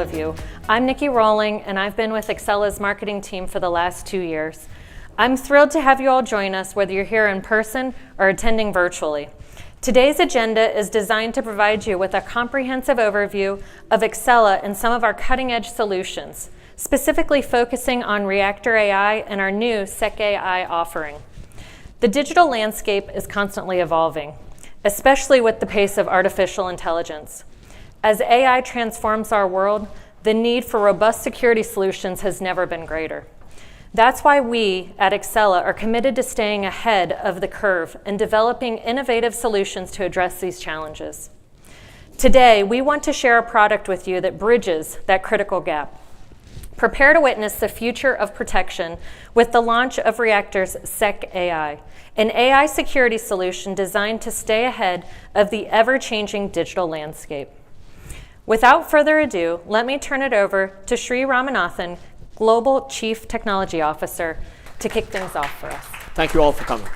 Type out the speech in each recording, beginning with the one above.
of you. I'm Nikki Rowling, and I've been with Accella's marketing team for the last 2 years. I'm thrilled to have you all join us, whether you're here in person or attending virtually. Today's agenda is designed to provide you with a comprehensive overview of Accella and some of our cutting-edge solutions, specifically focusing on Reactor AI and our new SecAi offering. The digital landscape is constantly evolving, especially with the pace of artificial intelligence. As AI transforms our world, the need for robust security solutions has never been greater. That's why we at Accella are committed to staying ahead of the curve and developing innovative solutions to address these challenges. Today, we want to share a product with you that bridges that critical gap. Prepare to witness the future of protection with the launch of Reactor's SecAi, an AI security solution designed to stay ahead of the ever-changing digital landscape. Without further ado, let me turn it over to Sri Ramanathan, Global Chief Technology Officer, to kick things off for us. Thank you all for coming.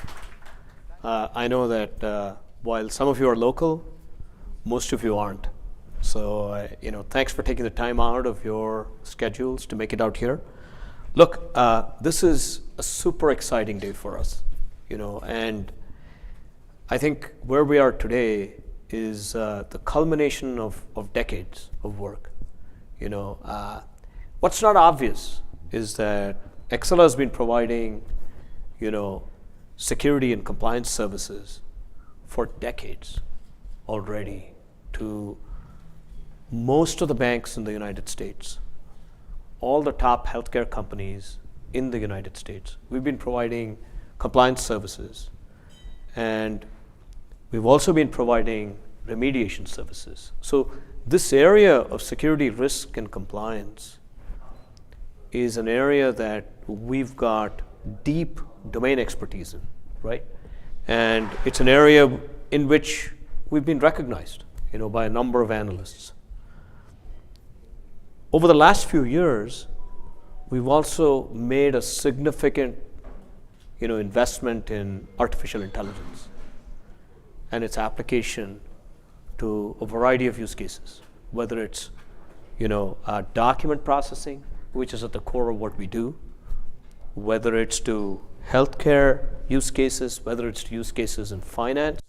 I know that while some of you are local, most of you aren't. So, thanks for taking the time out of your schedules to make it out here. Look, this is a super exciting day for us, and I think where we are today is the culmination of decades of work. What's not obvious is that Accella has been providing, security and compliance services for decades already to most of the banks in the United States, all the top healthcare companies in the United States. We've been providing compliance services, and we've also been providing remediation services. So this area of security, risk, and compliance is an area that we've got deep domain expertise in, right? And it's an area in which we've been recognized, by a number of analysts. Over the last few years, we've also made a significant, investment in artificial intelligence and its application to a variety of use cases, whether it's, document processing, which is at the core of what we do, whether it's to healthcare use cases, whether it's to use cases in finance,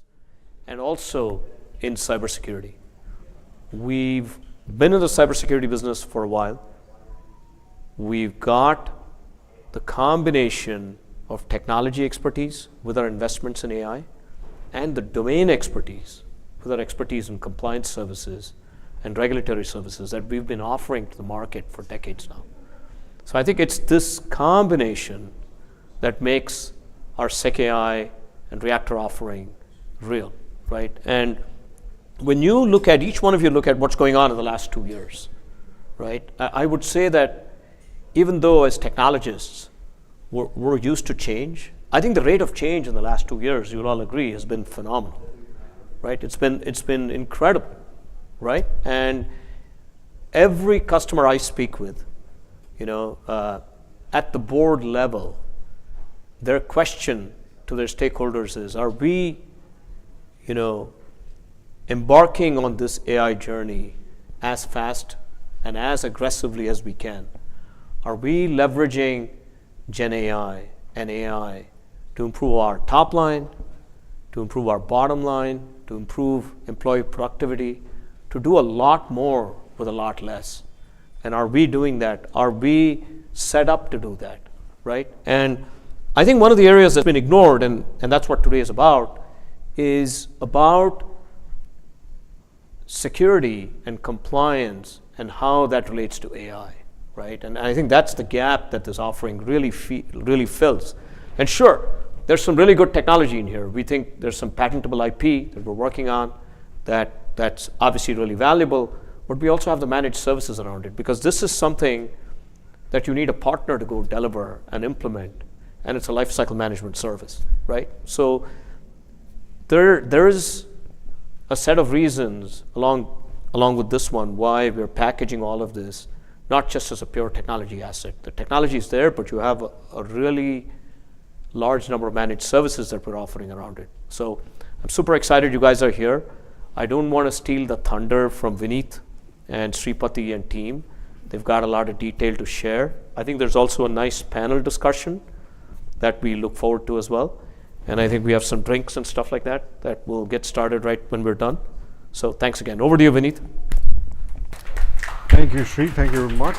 and also in cybersecurity. We've been in the cybersecurity business for a while. We've got the combination of technology expertise with our investments in AI and the domain expertise with our expertise in compliance services and regulatory services that we've been offering to the market for decades now. So I think it's this combination that makes our SecAi and Reactor offering real, right? And when you look at, each one of you look at what's going on in the last 2 years, right? I would say that even though as technologists, we're used to change, I think the rate of change in the last 2 years, you'll all agree, has been phenomenal, right? It's been incredible, right? And every customer I speak with, at the board level, their question to their stakeholders is, are we, embarking on this AI journey as fast and as aggressively as we can? Are we leveraging Gen AI and AI to improve our top line, to improve our bottom line, to improve employee productivity, to do a lot more with a lot less? And are we doing that? Are we set up to do that, right? And I think one of the areas that's been ignored, and that's what today is about security and compliance and how that relates to AI, right? And I think that's the gap that this offering really fills. And sure, there's some really good technology in here. We think there's some patentable IP that we're working on that's obviously really valuable, but we also have the managed services around it, because this is something that you need a partner to go deliver and implement, and it's a lifecycle management service, right? So there is a set of reasons along with this one why we're packaging all of this, not just as a pure technology asset. The technology is there, but you have a really large number of managed services that we're offering around it. So I'm super excited you guys are here. I don't want to steal the thunder from Vineet and Sripati and team. They've got a lot of detail to share. I think there's also a nice panel discussion that we look forward to as well. And I think we have some drinks and stuff like that that will get started right when we're done. So thanks again. Over to you, Vineet. Thank you, Sri. Thank you very much.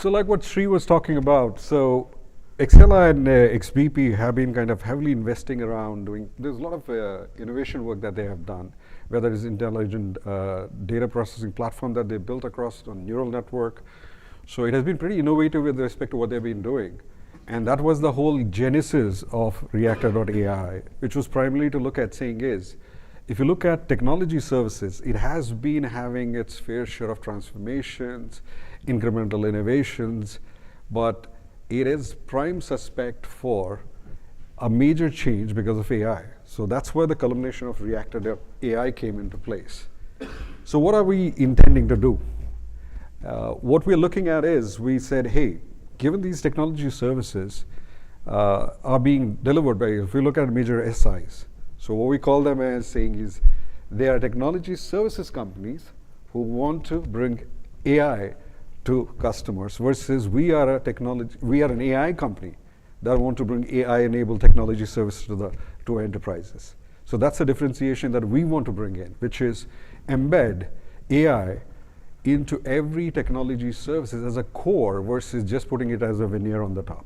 So like what Sri was talking about, so SecAi and XBP have been kind of heavily investing around doing, there's a lot of innovation work that they have done, whether it's intelligent data processing platform that they built across a neural network. So it has been pretty innovative with respect to what they've been doing. And that was the whole genesis of Reactor.ai, which was primarily to look at saying is, if you look at technology services, it has been having its fair share of transformations, incremental innovations, but it is prime suspect for a major change because of AI. So that's where the culmination of Reactor.ai came into place. So what are we intending to do? What we're looking at is, we said, hey, given these technology services are being delivered by, if we look at major SIs, so what we call them as saying is, they are technology services companies who want to bring AI to customers, versus we are an AI company that want to bring AI-enabled technology services to enterprises. So that's a differentiation that we want to bring in, which is embed AI into every technology services as a core versus just putting it as a veneer on the top.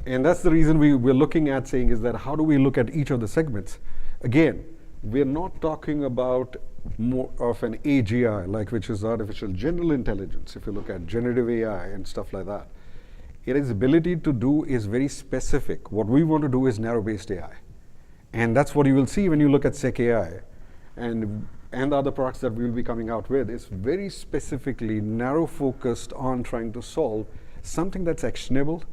And that's the reason we're looking at saying is that how do we look at each of the segments? Again, we're not talking about more of an AGI, like which is artificial general intelligence, if you look at generative AI and stuff like that. Its ability to do is very specific. What we want to do is narrow-based AI. And that's what you will see when you look at SecAi and the other products that we will be coming out with. It's very specifically narrow-focused on trying to solve something that's actionable,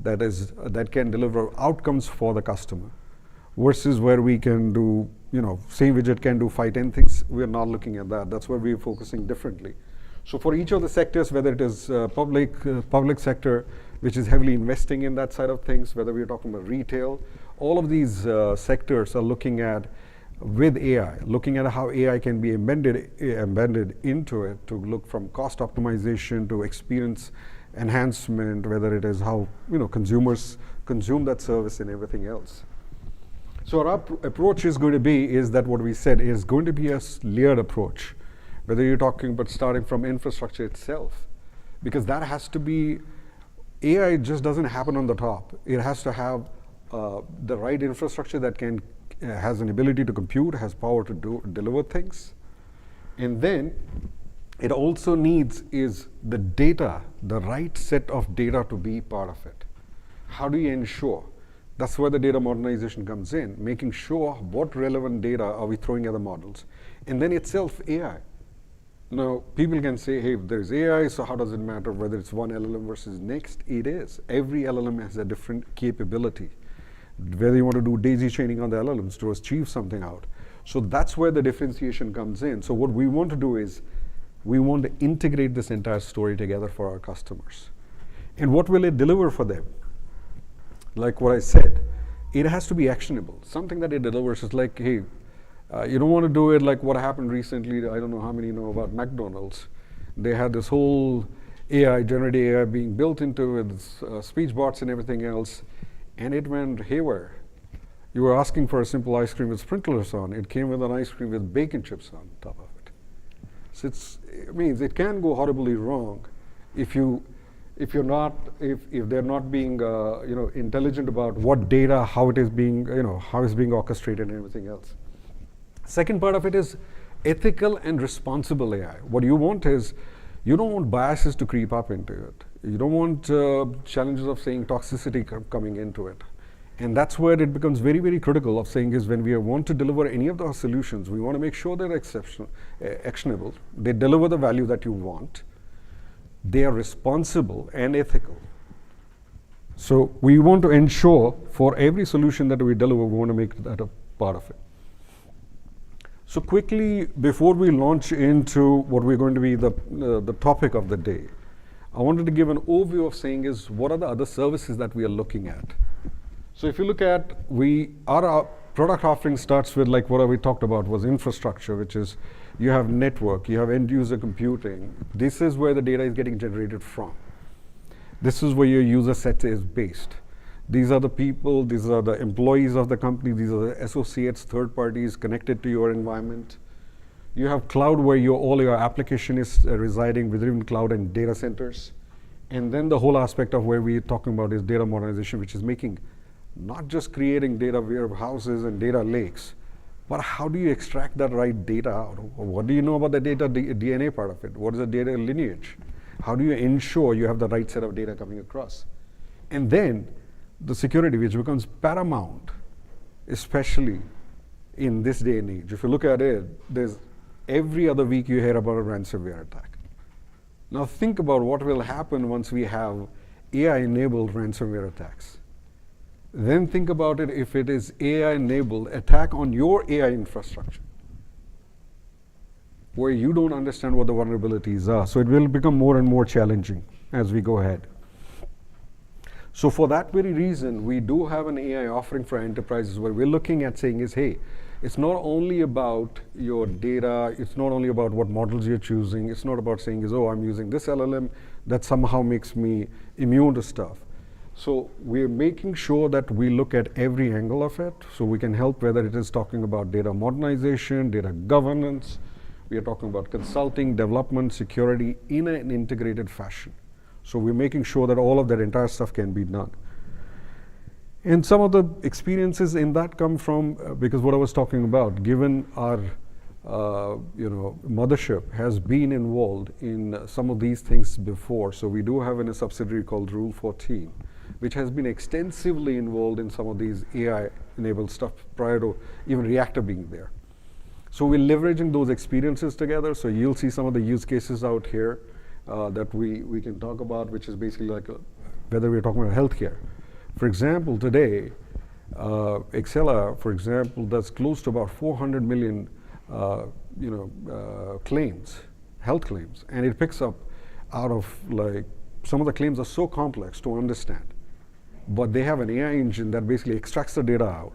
that can deliver outcomes for the customer, versus where we can do, same widget can do 5-10 things. We're not looking at that. That's where we're focusing differently. So for each of the sectors, whether it is public sector, which is heavily investing in that side of things, whether we're talking about retail, all of these sectors are looking at, with AI, looking at how AI can be embedded into it to look from cost optimization to experience enhancement, whether it is how consumers consume that service and everything else. So our approach is going to be, is that what we said is going to be a layered approach, whether you're talking about starting from infrastructure itself, because that has to be, AI just doesn't happen on the top. It has to have the right infrastructure that has an ability to compute, has power to deliver things. And then it also needs is the data, the right set of data to be part of it. How do you ensure? That's where the data modernization comes in, making sure what relevant data are we throwing at the models. And then itself, AI. Now, people can say, hey, there's AI, so how does it matter whether it's one LLM versus next? It is. Every LLM has a different capability. Whether you want to do daisy chaining on the LLMs to achieve something out. So that's where the differentiation comes in. So what we want to do is, we want to integrate this entire story together for our customers. And what will it deliver for them? Like what I said, it has to be actionable. Something that it delivers is like, hey, you don't want to do it like what happened recently. I don't know how many know about McDonald's. They had this whole AI, generative AI being built into it, speech bots and everything else, and it went haywire. You were asking for a simple ice cream with sprinklers on. It came with an ice cream with bacon chips on top of it. So it means it can go horribly wrong if they're not being intelligent about what data, how it is being how it's being orchestrated and everything else. Second part of it is ethical and responsible AI. What you want is, you don't want biases to creep up into it. You don't want challenges of saying toxicity coming into it. And that's where it becomes very, very critical of saying is when we want to deliver any of those solutions, we want to make sure they're actionable, they deliver the value that you want, they are responsible and ethical. So we want to ensure for every solution that we deliver, we want to make that a part of it. So quickly, before we launch into what we're going to be the topic of the day, I wanted to give an overview of saying is what are the other services that we are looking at. So if you look at, our product offering starts with like what we talked about was infrastructure, which is you have network, you have end user computing. This is where the data is getting generated from. This is where your user set is based. These are the people, these are the employees of the company, these are the associates, third parties connected to your environment. You have cloud where all your application is residing within cloud and data centers. And then the whole aspect of where we're talking about is data modernization, which is making, not just creating data warehouses and data lakes, but how do you extract that right data out? What do you know about the data DNA part of it? What is the data lineage? How do you ensure you have the right set of data coming across? And then the security, which becomes paramount, especially in this day and age. If you look at it, there's every other week you hear about a ransomware attack. Now think about what will happen once we have AI-enabled ransomware attacks. Then think about it if it is AI-enabled attack on your AI infrastructure, where you don't understand what the vulnerabilities are. So it will become more and more challenging as we go ahead. So for that very reason, we do have an AI offering for enterprises where we're looking at saying is, hey, it's not only about your data, it's not only about what models you're choosing, it's not about saying is, oh, I'm using this LLM that somehow makes me immune to stuff. So we're making sure that we look at every angle of it, so we can help whether it is talking about data modernization, data governance, we are talking about consulting, development, security in an integrated fashion. So we're making sure that all of that entire stuff can be done. And some of the experiences in that come from, because what I was talking about, given our mothership has been involved in some of these things before. So we do have a subsidiary called Rule 14, which has been extensively involved in some of these AI-enabled stuff prior to even Reactor being there. So we're leveraging those experiences together. So you'll see some of the use cases out here that we can talk about, which is basically like whether we're talking about healthcare. For example, today, Excella, for example, does close to about 400 million claims, health claims, and it picks up out of like, some of the claims are so complex to understand, but they have an AI engine that basically extracts the data out,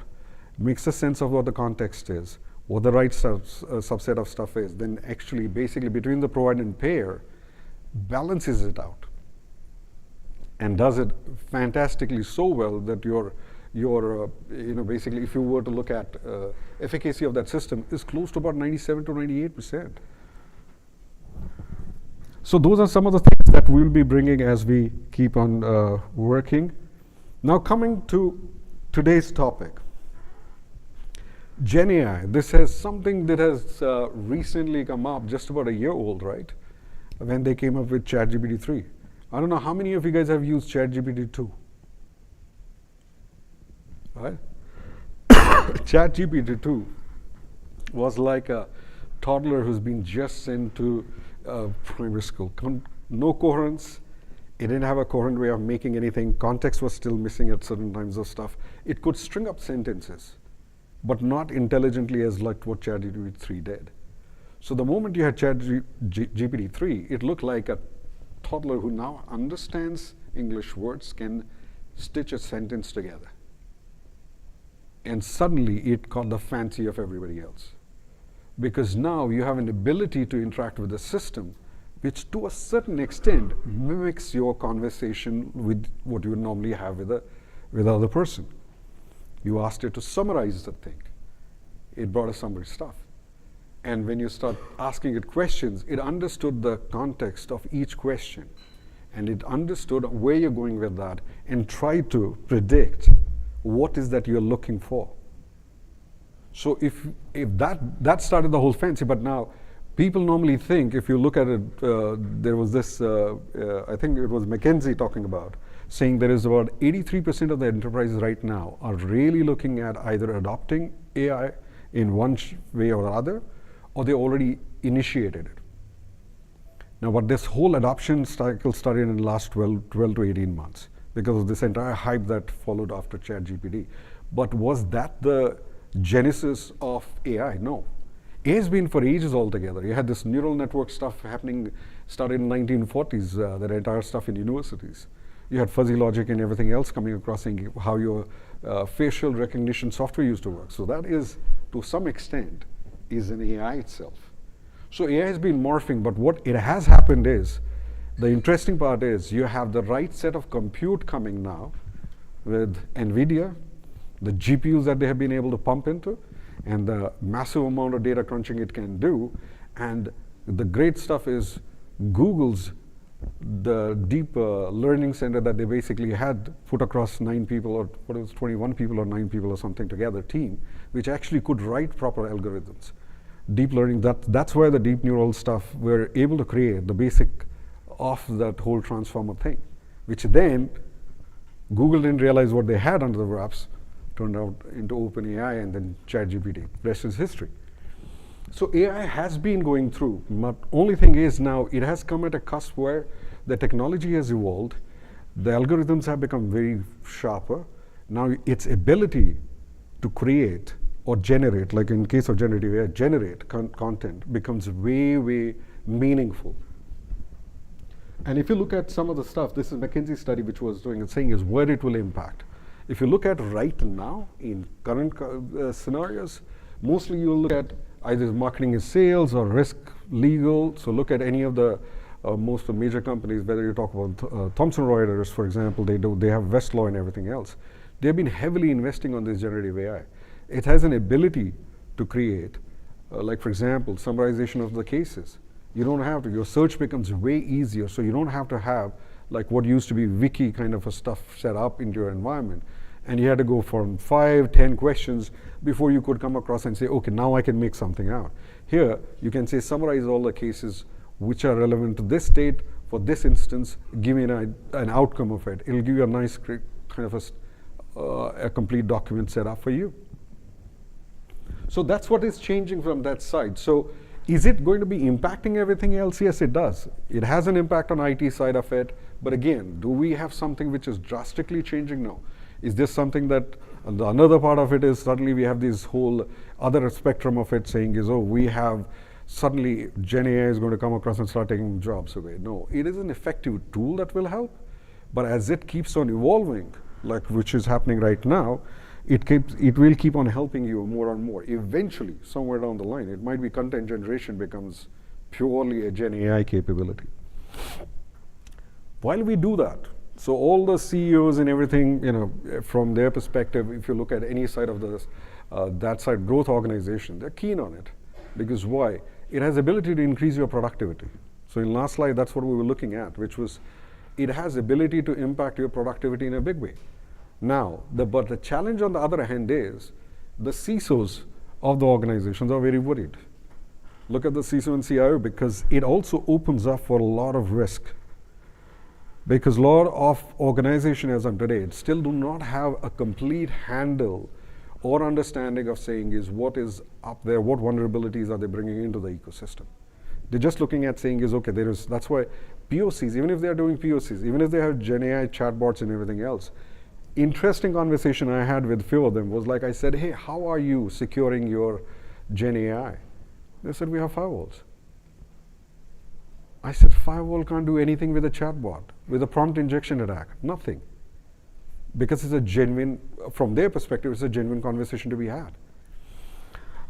makes a sense of what the context is, what the right subset of stuff is, then actually basically between the provider and payer, balances it out and does it fantastically so well that basically if you were to look at efficacy of that system is close to about 97 to 98%. So those are some of the things that we'll be bringing as we keep on working. Now coming to today's topic, Gen AI. This is something that has recently come up, just about a year old, right? When they came up with ChatGPT 3. I don't know how many of you guys have used ChatGPT 2? Right? ChatGPT 2 was like a toddler who's been just sent to primary school. No coherence. It didn't have a coherent way of making anything. Context was still missing at certain times of stuff. It could string up sentences, but not intelligently as like what ChatGPT 3 did. So the moment you had ChatGPT 3, it looked like a toddler who now understands English words can stitch a sentence together. And suddenly it caught the fancy of everybody else. Because now you have an ability to interact with the system, which to a certain extent mimics your conversation with what you would normally have with the other person. You asked it to summarize the thing. It brought a summary stuff. And when you start asking it questions, it understood the context of each question. And it understood where you're going with that and tried to predict what is that you're looking for. So if that started the whole fancy, but now people normally think, if you look at it, there was this, I think it was McKinsey talking about, saying there is about 83% of the enterprises right now are really looking at either adopting AI in one way or other, or they already initiated it. Now, but this whole adoption cycle started in the last 12 to 18 months because of this entire hype that followed after ChatGPT. But was that the genesis of AI? No. AI has been for ages altogether. You had this neural network stuff happening, started in the 1940s, that entire stuff in universities. You had fuzzy logic and everything else coming across, saying how your facial recognition software used to work. So that is, to some extent, is an AI itself. So AI has been morphing, but what it has happened is, the interesting part is you have the right set of compute coming now with NVIDIA, the GPUs that they have been able to pump into, and the massive amount of data crunching it can do. And the great stuff is Google's the deep learning center that they basically had put across 9 people, or what it was, 21 people or 9 people or something together team, which actually could write proper algorithms. Deep learning, that's where the deep neural stuff we're able to create the basic of that whole transformer thing, which then Google didn't realize what they had under the wraps, turned out into OpenAI and then ChatGPT. Rest is history. So AI has been going through, but only thing is now it has come at a cusp where the technology has evolved, the algorithms have become very sharper. Now its ability to create or generate, like in case of generative AI, generate content becomes way meaningful. And if you look at some of the stuff, this is McKinsey's study which was doing and saying is where it will impact. If you look at right now in current scenarios, mostly you'll look at either marketing and sales or risk, legal. So look at any of the most major companies, whether you talk about Thomson Reuters, for example, they have Westlaw and everything else. They've been heavily investing on this generative AI. It has an ability to create, like for example, summarization of the cases. You don't have to, your search becomes way easier, so you don't have to have like what used to be wiki kind of a stuff set up into your environment. And you had to go from 5, 10 questions before you could come across and say, okay, now I can make something out. Here, you can say, summarize all the cases which are relevant to this state for this instance, give me an outcome of it. It'll give you a nice kind of a complete document set up for you. So that's what is changing from that side. So is it going to be impacting everything else? Yes, it does. It has an impact on IT side of it. But again, do we have something which is drastically changing? No. Is this something that another part of it is suddenly we have this whole other spectrum of it saying is, oh, we have suddenly Gen AI is going to come across and start taking jobs away. No, it is an effective tool that will help. But as it keeps on evolving, like which is happening right now, it will keep on helping you more and more. Eventually, somewhere down the line, it might be content generation becomes purely a Gen AI capability. While we do that, so all the CEOs and everything, from their perspective, if you look at any side of this, that side growth organization, they're keen on it. Because why? It has ability to increase your productivity. So in last slide, that's what we were looking at, which was it has ability to impact your productivity in a big way. Now, but the challenge on the other hand is the CISOs of the organizations are very worried. Look at the CISO and CIO because it also opens up for a lot of risk. Because a lot of organizations as of today still do not have a complete handle or understanding of saying is what is up there, what vulnerabilities are they bringing into the ecosystem. They're just looking at saying is, okay, that's why POCs, even if they're doing POCs, even if they have Gen AI chatbots and everything else, interesting conversation I had with a few of them was like I said, hey, how are you securing your Gen AI? They said, we have firewalls. I said, firewall can't do anything with a chatbot, with a prompt injection attack, nothing. Because it's a genuine, from their perspective, it's a genuine conversation to be had.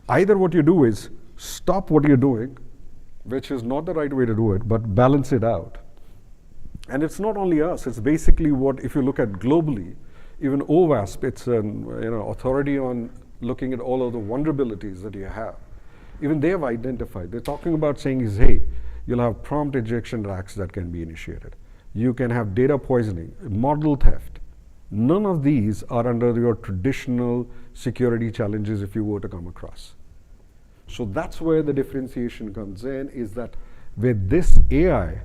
Either what you do is stop what you're doing, which is not the right way to do it, but balance it out. And it's not only us, it's basically what, if you look at globally, even OWASP, it's an authority on looking at all of the vulnerabilities that you have. Even they have identified, they're talking about saying is, hey, you'll have prompt injection attacks that can be initiated. You can have data poisoning, model theft. None of these are under your traditional security challenges if you were to come across. So that's where the differentiation comes in, is that with this AI,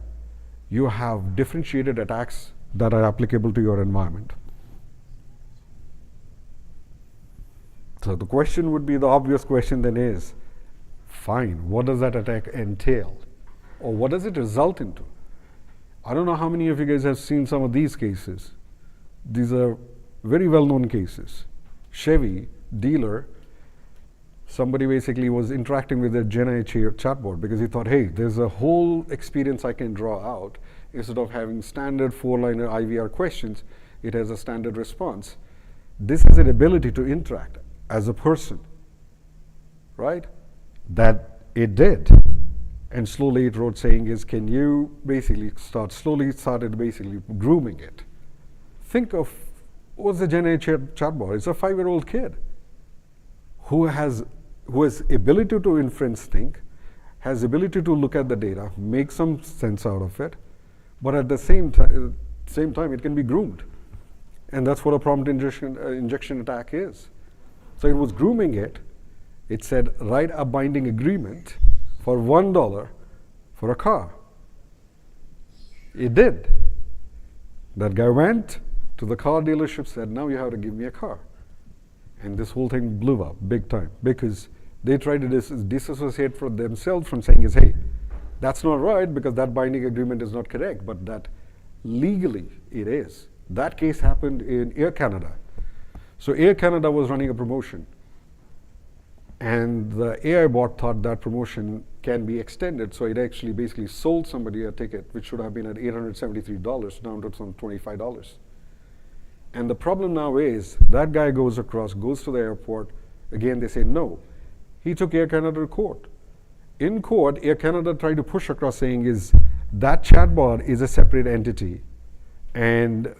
you have differentiated attacks that are applicable to your environment. So the question would be, the obvious question then is, fine, what does that attack entail? Or what does it result into? I don't know how many of you guys have seen some of these cases. These are very well-known cases. Chevy, dealer, somebody basically was interacting with their Gen AI chatbot because he thought, hey, there's a whole experience I can draw out. Instead of having standard 4-liner IVR questions, it has a standard response. This is an ability to interact as a person, right? That it did. And slowly it wrote saying is, can you basically started basically grooming it. Think of what's the Gen AI chatbot? It's a 5-year-old kid who has ability to inference think, has ability to look at the data, make some sense out of it, but at the same time it can be groomed. And that's what a prompt injection attack is. So it was grooming it. It said, write a binding agreement for $1 for a car. It did. That guy went to the car dealership, said, now you have to give me a car. And this whole thing blew up big time because they tried to disassociate from themselves from saying is, hey, that's not right because that binding agreement is not correct, but that legally it is. That case happened in Air Canada. So Air Canada was running a promotion, and the AI bot thought that promotion can be extended, so it actually basically sold somebody a ticket which should have been at $873 down to some $25. And the problem now is that guy goes to the airport. Again, they say no. He took Air Canada to court. In court, Air Canada tried to push across saying is that chatbot is a separate entity, and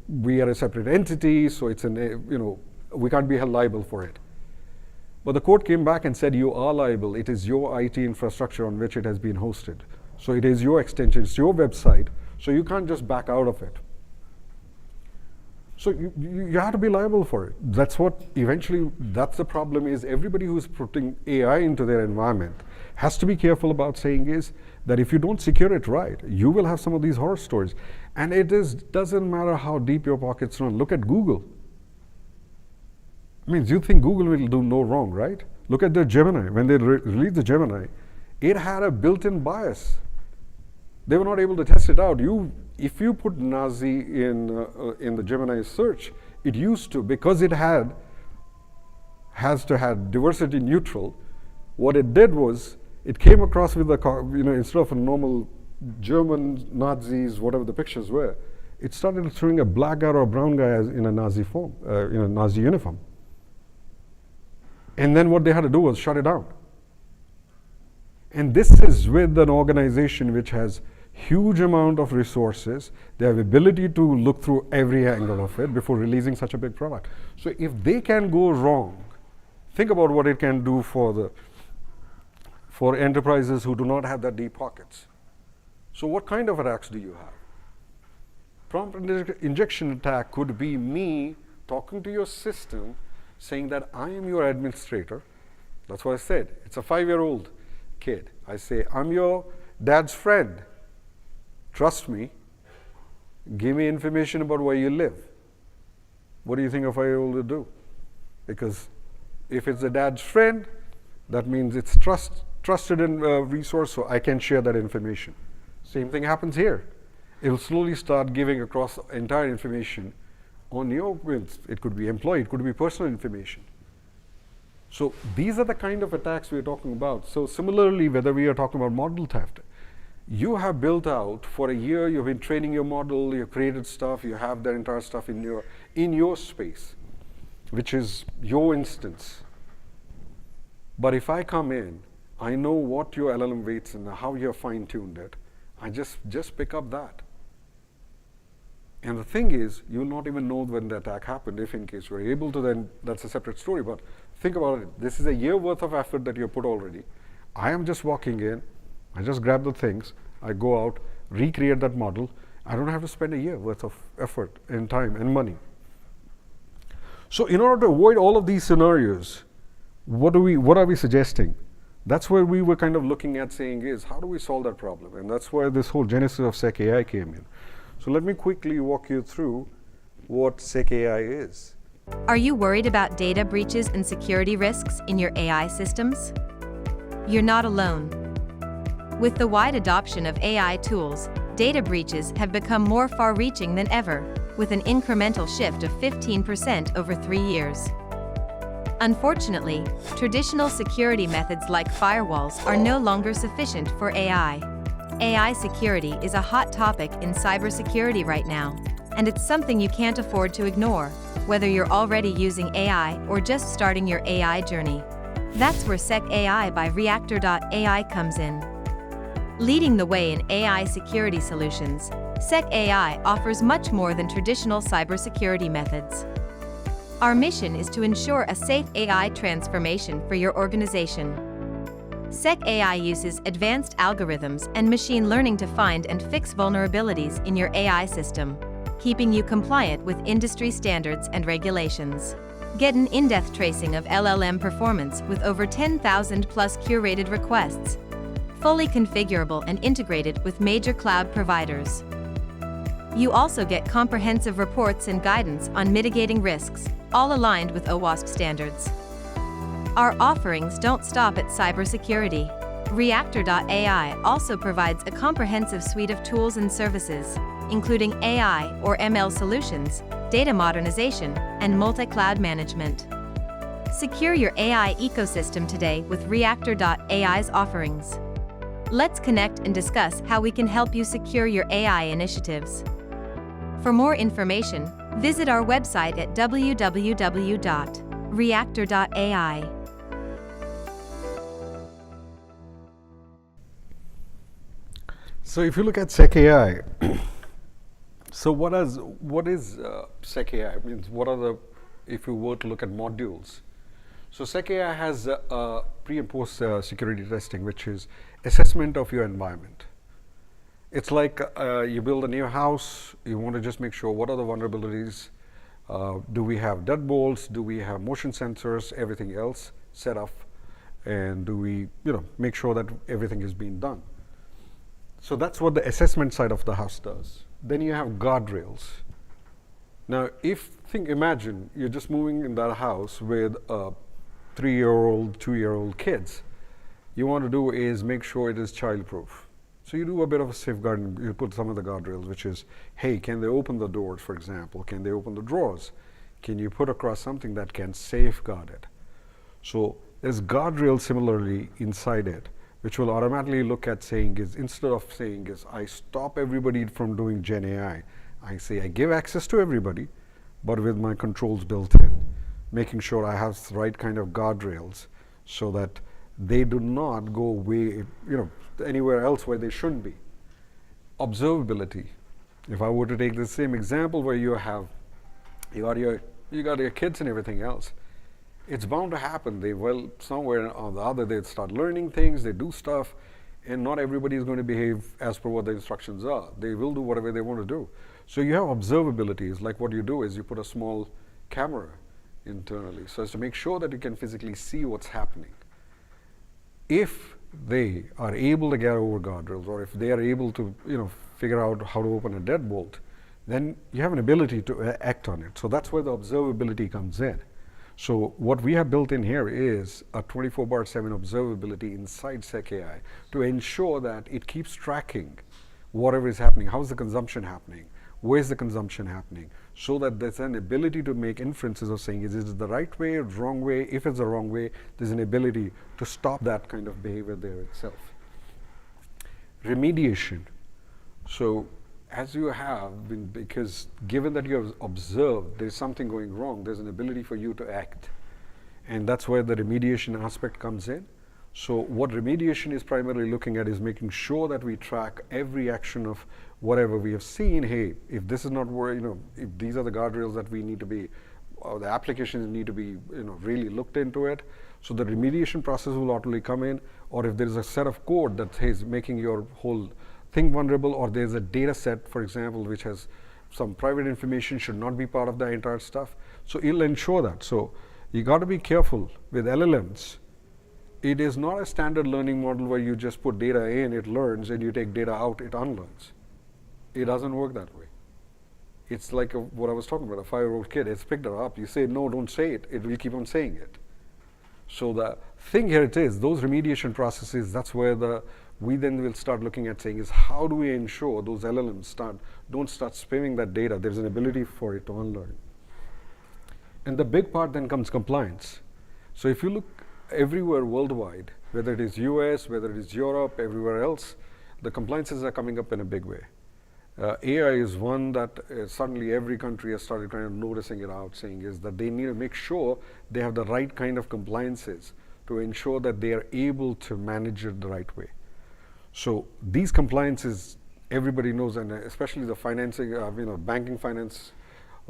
we are a separate entity, so it's we can't be held liable for it. But the court came back and said you are liable. It is your IT infrastructure on which it has been hosted. So it is your extension, it's your website, so you can't just back out of it. So you have to be liable for it. That's what eventually, that's the problem is everybody who's putting AI into their environment has to be careful about saying is that if you don't secure it right, you will have some of these horror stories. And doesn't matter how deep your pockets run. Look at Google. I mean, you think Google will do no wrong, right? Look at their Gemini. When they released the Gemini, it had a built-in bias. They were not able to test it out. If you put Nazi in the Gemini search, it used to, because it has to have diversity neutral. What it did was it came across with instead of a normal German Nazis, whatever the pictures were, it started throwing a black guy or a brown guy in a Nazi form, in a Nazi uniform. And then what they had to do was shut it down. And this is with an organization which has huge amount of resources. They have ability to look through every angle of it before releasing such a big product. So if they can go wrong, think about what it can do for enterprises who do not have that deep pockets. So what kind of attacks do you have? Prompt injection attack could be me talking to your system saying that I am your administrator. That's what I said. It's a 5-year-old kid. I say, I'm your dad's friend. Trust me. Give me information about where you live. What do you think a 5-year-old will do? Because if it's the dad's friend, that means it's trusted resource, so I can share that information. Same thing happens here. It will slowly start giving across entire information on your, it could be employee, it could be personal information. So these are the kind of attacks we are talking about. So similarly, whether we are talking about model theft, you have built out for a year, you've been training your model, you've created stuff, you have that entire stuff in your space, which is your instance. But if I come in, I know what your LLM weights and how you have fine-tuned it. I just pick up that. And the thing is, you'll not even know when the attack happened. If in case you're able to, then that's a separate story. But think about it. This is a year worth of effort that you put already. I am just walking in. I just grab the things. I go out, recreate that model. I don't have to spend a year worth of effort and time and money. So in order to avoid all of these scenarios, what are we suggesting? That's where we were kind of looking at saying is, how do we solve that problem? And that's where this whole genesis of SecAi came in. So let me quickly walk you through what SecAi is. Are you worried about data breaches and security risks in your AI systems? You're not alone. With the wide adoption of AI tools, data breaches have become more far-reaching than ever, with an incremental shift of 15% over 3 years. Unfortunately, traditional security methods like firewalls are no longer sufficient for AI. AI security is a hot topic in cybersecurity right now, and it's something you can't afford to ignore, whether you're already using AI or just starting your AI journey. That's where SecAi by Reactor.ai comes in. Leading the way in AI security solutions, SecAi offers much more than traditional cybersecurity methods. Our mission is to ensure a safe AI transformation for your organization. SecAi uses advanced algorithms and machine learning to find and fix vulnerabilities in your AI system, keeping you compliant with industry standards and regulations. Get an in-depth tracing of LLM performance with over 10,000 plus curated requests, fully configurable and integrated with major cloud providers. You also get comprehensive reports and guidance on mitigating risks, all aligned with OWASP standards. Our offerings don't stop at cybersecurity. Reactor.ai also provides a comprehensive suite of tools and services, including AI or ML solutions, data modernization, and multi-cloud management. Secure your AI ecosystem today with Reactor.ai's offerings. Let's connect and discuss how we can help you secure your AI initiatives. For more information, visit our website at www.reactor.ai. So if you look at SecAi, so what is SecAi? Means what are the, if you were to look at modules. So SecAi has pre and post security testing, which is assessment of your environment. It's like you build a new house, you want to just make sure what are the vulnerabilities, do we have deadbolts, do we have motion sensors, everything else set up, and do we make sure that everything is being done. So that's what the assessment side of the house does. Then you have guardrails. Now, imagine you're just moving in that house with 3-year-old, 2-year-old kids. You want to do is make sure it is child-proof. So you do a bit of a safeguarding. You put some of the guardrails, which is, hey, can they open the doors, for example? Can they open the drawers? Can you put across something that can safeguard it? So there's guardrails similarly inside it, which will automatically look at saying is, instead of saying is, I stop everybody from doing Gen AI, I say I give access to everybody, but with my controls built in, making sure I have the right kind of guardrails so that they do not go way, anywhere else where they shouldn't be. Observability. If I were to take the same example where you got your kids and everything else, it's bound to happen. Somewhere or the other, they start learning things, they do stuff, and not everybody is going to behave as per what the instructions are. They will do whatever they want to do. So you have observability. It's like what you do is you put a small camera internally so as to make sure that you can physically see what's happening. If they are able to get over guardrails, or if they are able to figure out how to open a deadbolt, then you have an ability to act on it. So that's where the observability comes in. So what we have built in here is a 24/7 observability inside SecAi to ensure that it keeps tracking whatever is happening. How's the consumption happening? Where's the consumption happening? So that there's an ability to make inferences of saying, is it the right way or wrong way? If it's the wrong way, there's an ability to stop that kind of behavior there itself. Remediation. So as you have been, because given that you have observed there's something going wrong, there's an ability for you to act. And that's where the remediation aspect comes in. So what remediation is primarily looking at is making sure that we track every action of whatever we have seen. Hey, if this is not where, if these are the guardrails that we need to be, or the applications need to be, really looked into it. So the remediation process will automatically come in, or if there is a set of code that is making your whole thing vulnerable, or there's a data set, for example, which has some private information should not be part of the entire stuff. So it'll ensure that. So you got to be careful with LLMs. It is not a standard learning model where you just put data in, it learns, and you take data out, it unlearns. It doesn't work that way. It's like what I was talking about, a 5-year-old kid. It's picked it up. You say, no, don't say it. It will keep on saying it. So the thing here it is, those remediation processes, that's where we then will start looking at saying is, how do we ensure those LLMs don't start spamming that data? There's an ability for it to unlearn. And the big part then comes compliance. So if you look everywhere worldwide, whether it is US, whether it is Europe, everywhere else, the compliances are coming up in a big way. AI is one that suddenly every country has started kind of noticing it out, saying is that they need to make sure they have the right kind of compliances to ensure that they are able to manage it the right way. So these compliances, everybody knows, and especially the financing, banking finance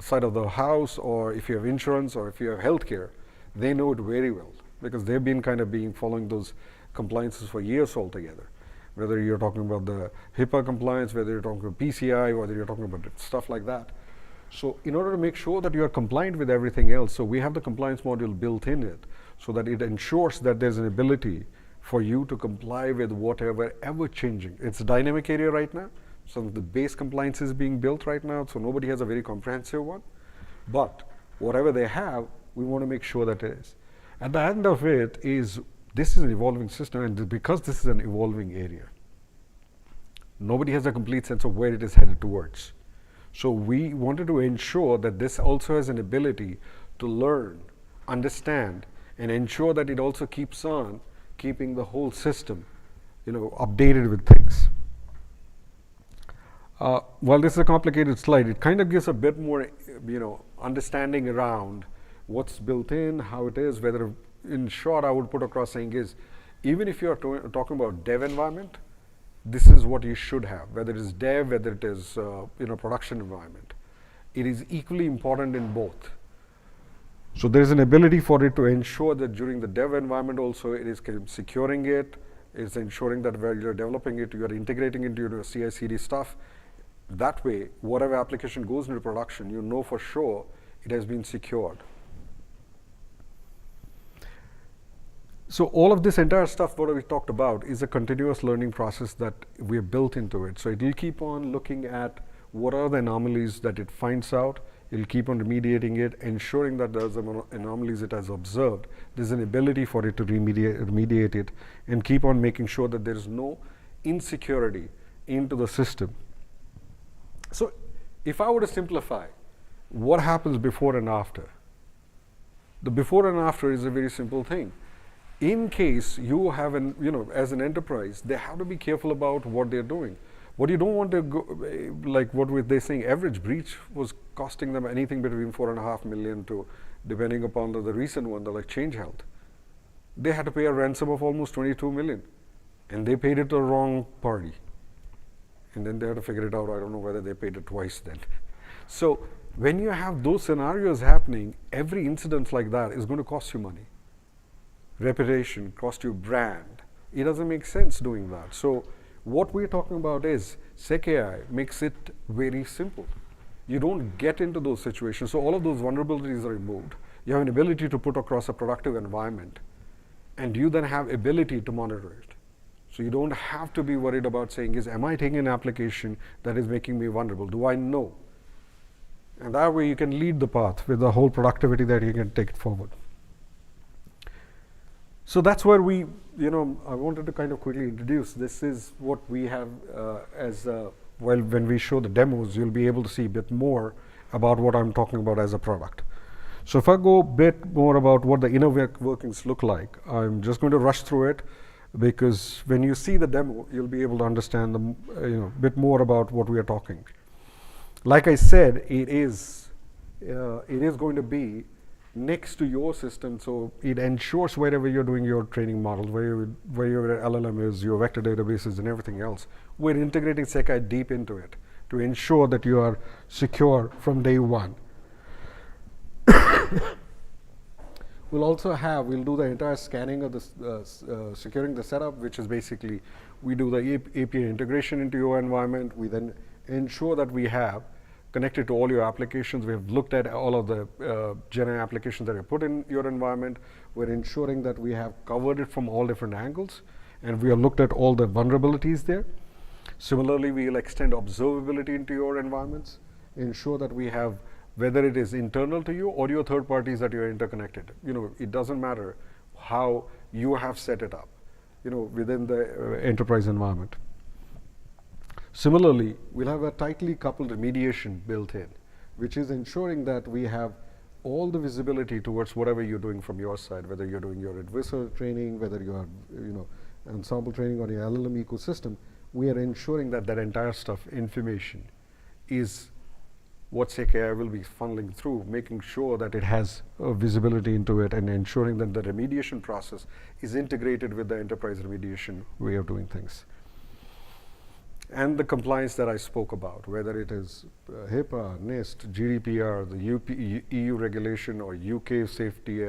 side of the house, or if you have insurance, or if you have healthcare, they know it very well because they've been following those compliances for years altogether. Whether you're talking about the HIPAA compliance, whether you're talking about PCI, whether you're talking about stuff like that. So in order to make sure that you are compliant with everything else, so we have the compliance module built in it so that it ensures that there's an ability for you to comply with whatever ever changing. It's a dynamic area right now. Some of the base compliance is being built right now, so nobody has a very comprehensive one. But whatever they have, we want to make sure that it is. At the end of it is, this is an evolving system, and because this is an evolving area, nobody has a complete sense of where it is headed towards. So we wanted to ensure that this also has an ability to learn, understand, and ensure that it also keeps on keeping the whole system, updated with things. While this is a complicated slide, it kind of gives a bit more, understanding around what's built in, how it is, whether, in short, I would put across saying is, even if you're talking about dev environment, this is what you should have, whether it is dev, whether it is, production environment. It is equally important in both. So there's an ability for it to ensure that during the dev environment also, it is securing it, it's ensuring that while you're developing it, you're integrating into your CI/CD stuff. That way, whatever application goes into production, you know for sure it has been secured. So all of this entire stuff, what we talked about, is a continuous learning process that we have built into it. So it will keep on looking at what are the anomalies that it finds out. It will keep on remediating it, ensuring that those anomalies it has observed, there's an ability for it to remediate it, and keep on making sure that there is no insecurity into the system. So if I were to simplify, what happens before and after? The before and after is a very simple thing. In case you have as an enterprise, they have to be careful about what they're doing. What you don't want to go, like what were they saying, average breach was costing them anything between 4.5 million to, depending upon the recent one, like Change Health. They had to pay a ransom of almost 22 million, and they paid it to the wrong party. And then they had to figure it out. I don't know whether they paid it twice then. So when you have those scenarios happening, every incident like that is going to cost you money. Reputation, cost you brand. It doesn't make sense doing that. So what we're talking about is SecAi makes it very simple. You don't get into those situations. So all of those vulnerabilities are removed. You have an ability to put across a productive environment, and you then have ability to monitor it. So you don't have to be worried about saying, am I taking an application that is making me vulnerable? Do I know? And that way you can lead the path with the whole productivity that you can take it forward. So that's where we, I wanted to kind of quickly introduce. This is what we have when we show the demos, you'll be able to see a bit more about what I'm talking about as a product. So if I go a bit more about what the inner workings look like, I'm just going to rush through it, because when you see the demo, you'll be able to understand a bit more about what we are talking. Like I said, it is going to be next to your system, so it ensures wherever you're doing your training models, where your LLM is, your vector databases, and everything else, we're integrating SecAi deep into it to ensure that you are secure from day one. We'll do the entire scanning of the securing the setup, which is basically we do the API integration into your environment. We then ensure that we have connected to all your applications. We have looked at all of the GenAI applications that are put in your environment. We're ensuring that we have covered it from all different angles, and we have looked at all the vulnerabilities there. Similarly, we'll extend observability into your environments, ensure that we have, whether it is internal to you or your third parties that you're interconnected. It doesn't matter how you have set it up, within the enterprise environment. Similarly, we'll have a tightly coupled remediation built in, which is ensuring that we have all the visibility towards whatever you're doing from your side, whether you're doing your advisor training, whether you are, ensemble training on your LLM ecosystem. We are ensuring that entire stuff, information, is what SecAi will be funneling through, making sure that it has visibility into it, and ensuring that the remediation process is integrated with the enterprise remediation way of doing things. and the compliance that I spoke about, whether it is HIPAA, NIST, GDPR, the EU regulation, or UK safety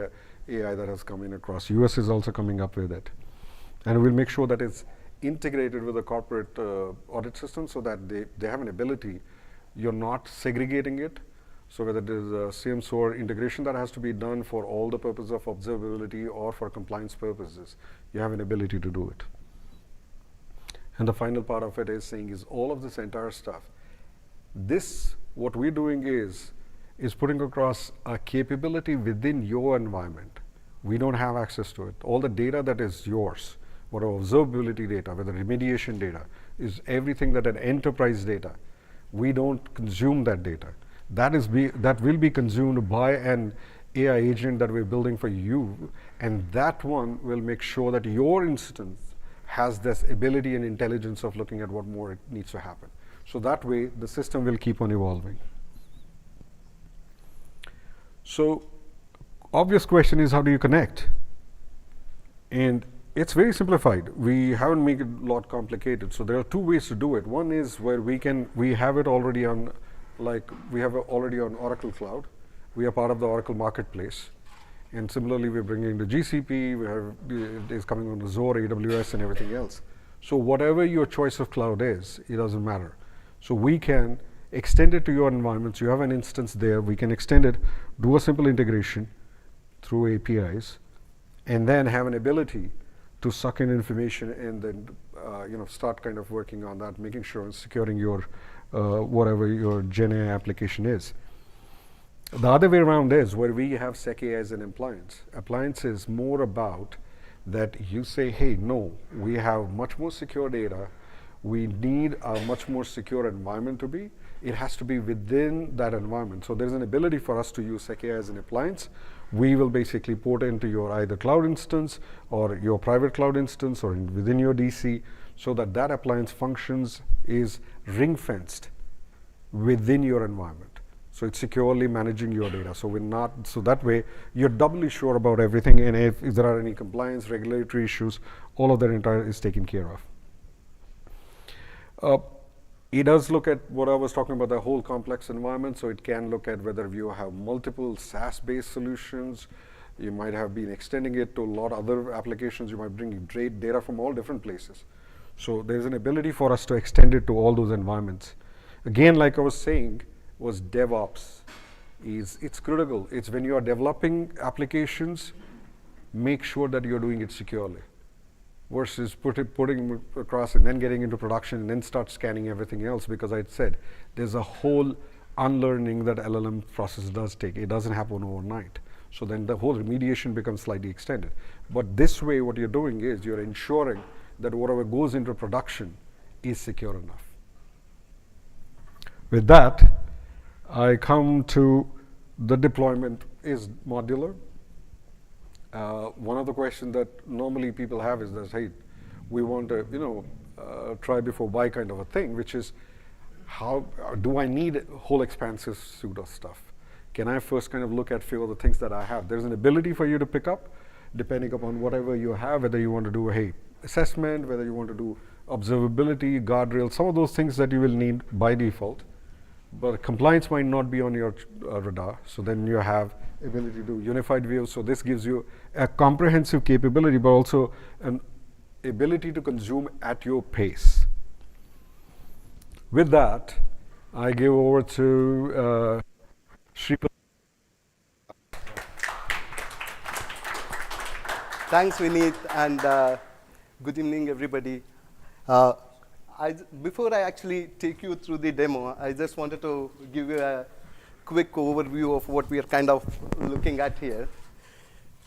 AI that has come in across. US is also coming up with it. And we'll make sure that it's integrated with the corporate audit system so that they have an ability. You're not segregating it. So whether there's a SIEM/SOAR integration that has to be done for all the purposes of observability or for compliance purposes, you have an ability to do it. And the final part of it is saying is all of this entire stuff. This, what we're doing is putting across a capability within your environment. We don't have access to it. All the data that is yours, whether observability data, whether remediation data, is everything that an enterprise data. We don't consume that data. That will be consumed by an AI agent that we're building for you, and that one will make sure that your instance has this ability and intelligence of looking at what more it needs to happen. So that way, the system will keep on evolving. So, obvious question is, how do you connect? And it's very simplified. We haven't made it a lot complicated. So there are two ways to do it. One is where we have it already on, already on Oracle Cloud. We are part of the Oracle Marketplace. And similarly, we're bringing the GCP, it is coming on Azure, AWS, and everything else. So whatever your choice of cloud is, it doesn't matter. So we can extend it to your environment. So you have an instance there. We can extend it, do a simple integration through APIs, and then have an ability to suck in information and then start kind of working on that, making sure and securing your whatever your GenAI application is. The other way around is where we have SecAi as an appliance. Appliance is more about that you say, hey, no, we have much more secure data. We need a much more secure environment to be. It has to be within that environment. So there's an ability for us to use SecAi as an appliance. We will basically port into your either cloud instance or your private cloud instance or within your DC so that that appliance functions is ring-fenced within your environment. So it's securely managing your data. So so that way you're doubly sure about everything, and if there are any compliance, regulatory issues, all of that entire is taken care of. It does look at what I was talking about, the whole complex environment. So it can look at whether you have multiple SaaS-based solutions. You might have been extending it to a lot of other applications. You might bring data from all different places. So there's an ability for us to extend it to all those environments. Again, like I was saying, was DevOps. It's critical. It's when you are developing applications, make sure that you're doing it securely, versus putting across and then getting into production and then start scanning everything else, because I said there's a whole unlearning that LLM process does take. It doesn't happen overnight. So then the whole remediation becomes slightly extended. But this way, what you're doing is you're ensuring that whatever goes into production is secure enough. With that, I come to the deployment is modular. One of the questions that normally people have is that, hey, we want to, try before buy kind of a thing, which is, how do I need a whole expansive suite of stuff? Can I first kind of look at few of the things that I have? There's an ability for you to pick up, depending upon whatever you have, whether you want to do a assessment, whether you want to do observability, guardrails, some of those things that you will need by default. But compliance might not be on your radar. So then you have ability to do unified views. So this gives you a comprehensive capability, but also an ability to consume at your pace. With that, I give over to Sripal. Thanks, Vineet, and good evening, everybody. Before I actually take you through the demo, I just wanted to give you a quick overview of what we are kind of looking at here.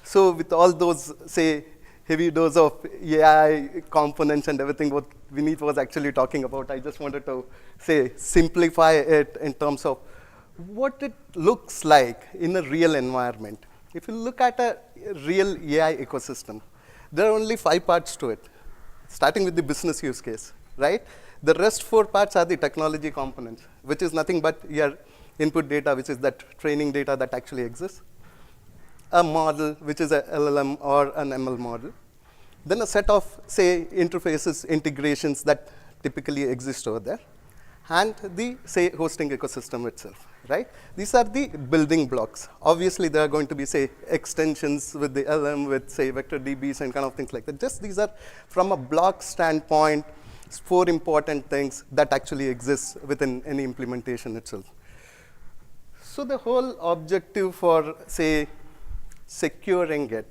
So with all those, say, heavy dose of AI components and everything what Vineet was actually talking about, I just wanted to say, simplify it in terms of what it looks like in a real environment. If you look at a real AI ecosystem, there are only 5 parts to it, starting with the business use case, right? The rest 4 parts are the technology components, which is nothing but your input data, which is that training data that actually exists. A model, which is a LLM or an ML model. Then a set of, say, interfaces, integrations that typically exist over there, and the, say, hosting ecosystem itself, right? These are the building blocks. Obviously, there are going to be, say, extensions with the LM, with, say, vector DBs and kind of things like that. Just these are, from a block standpoint, 4 important things that actually exist within any implementation itself. So the whole objective for, say, securing it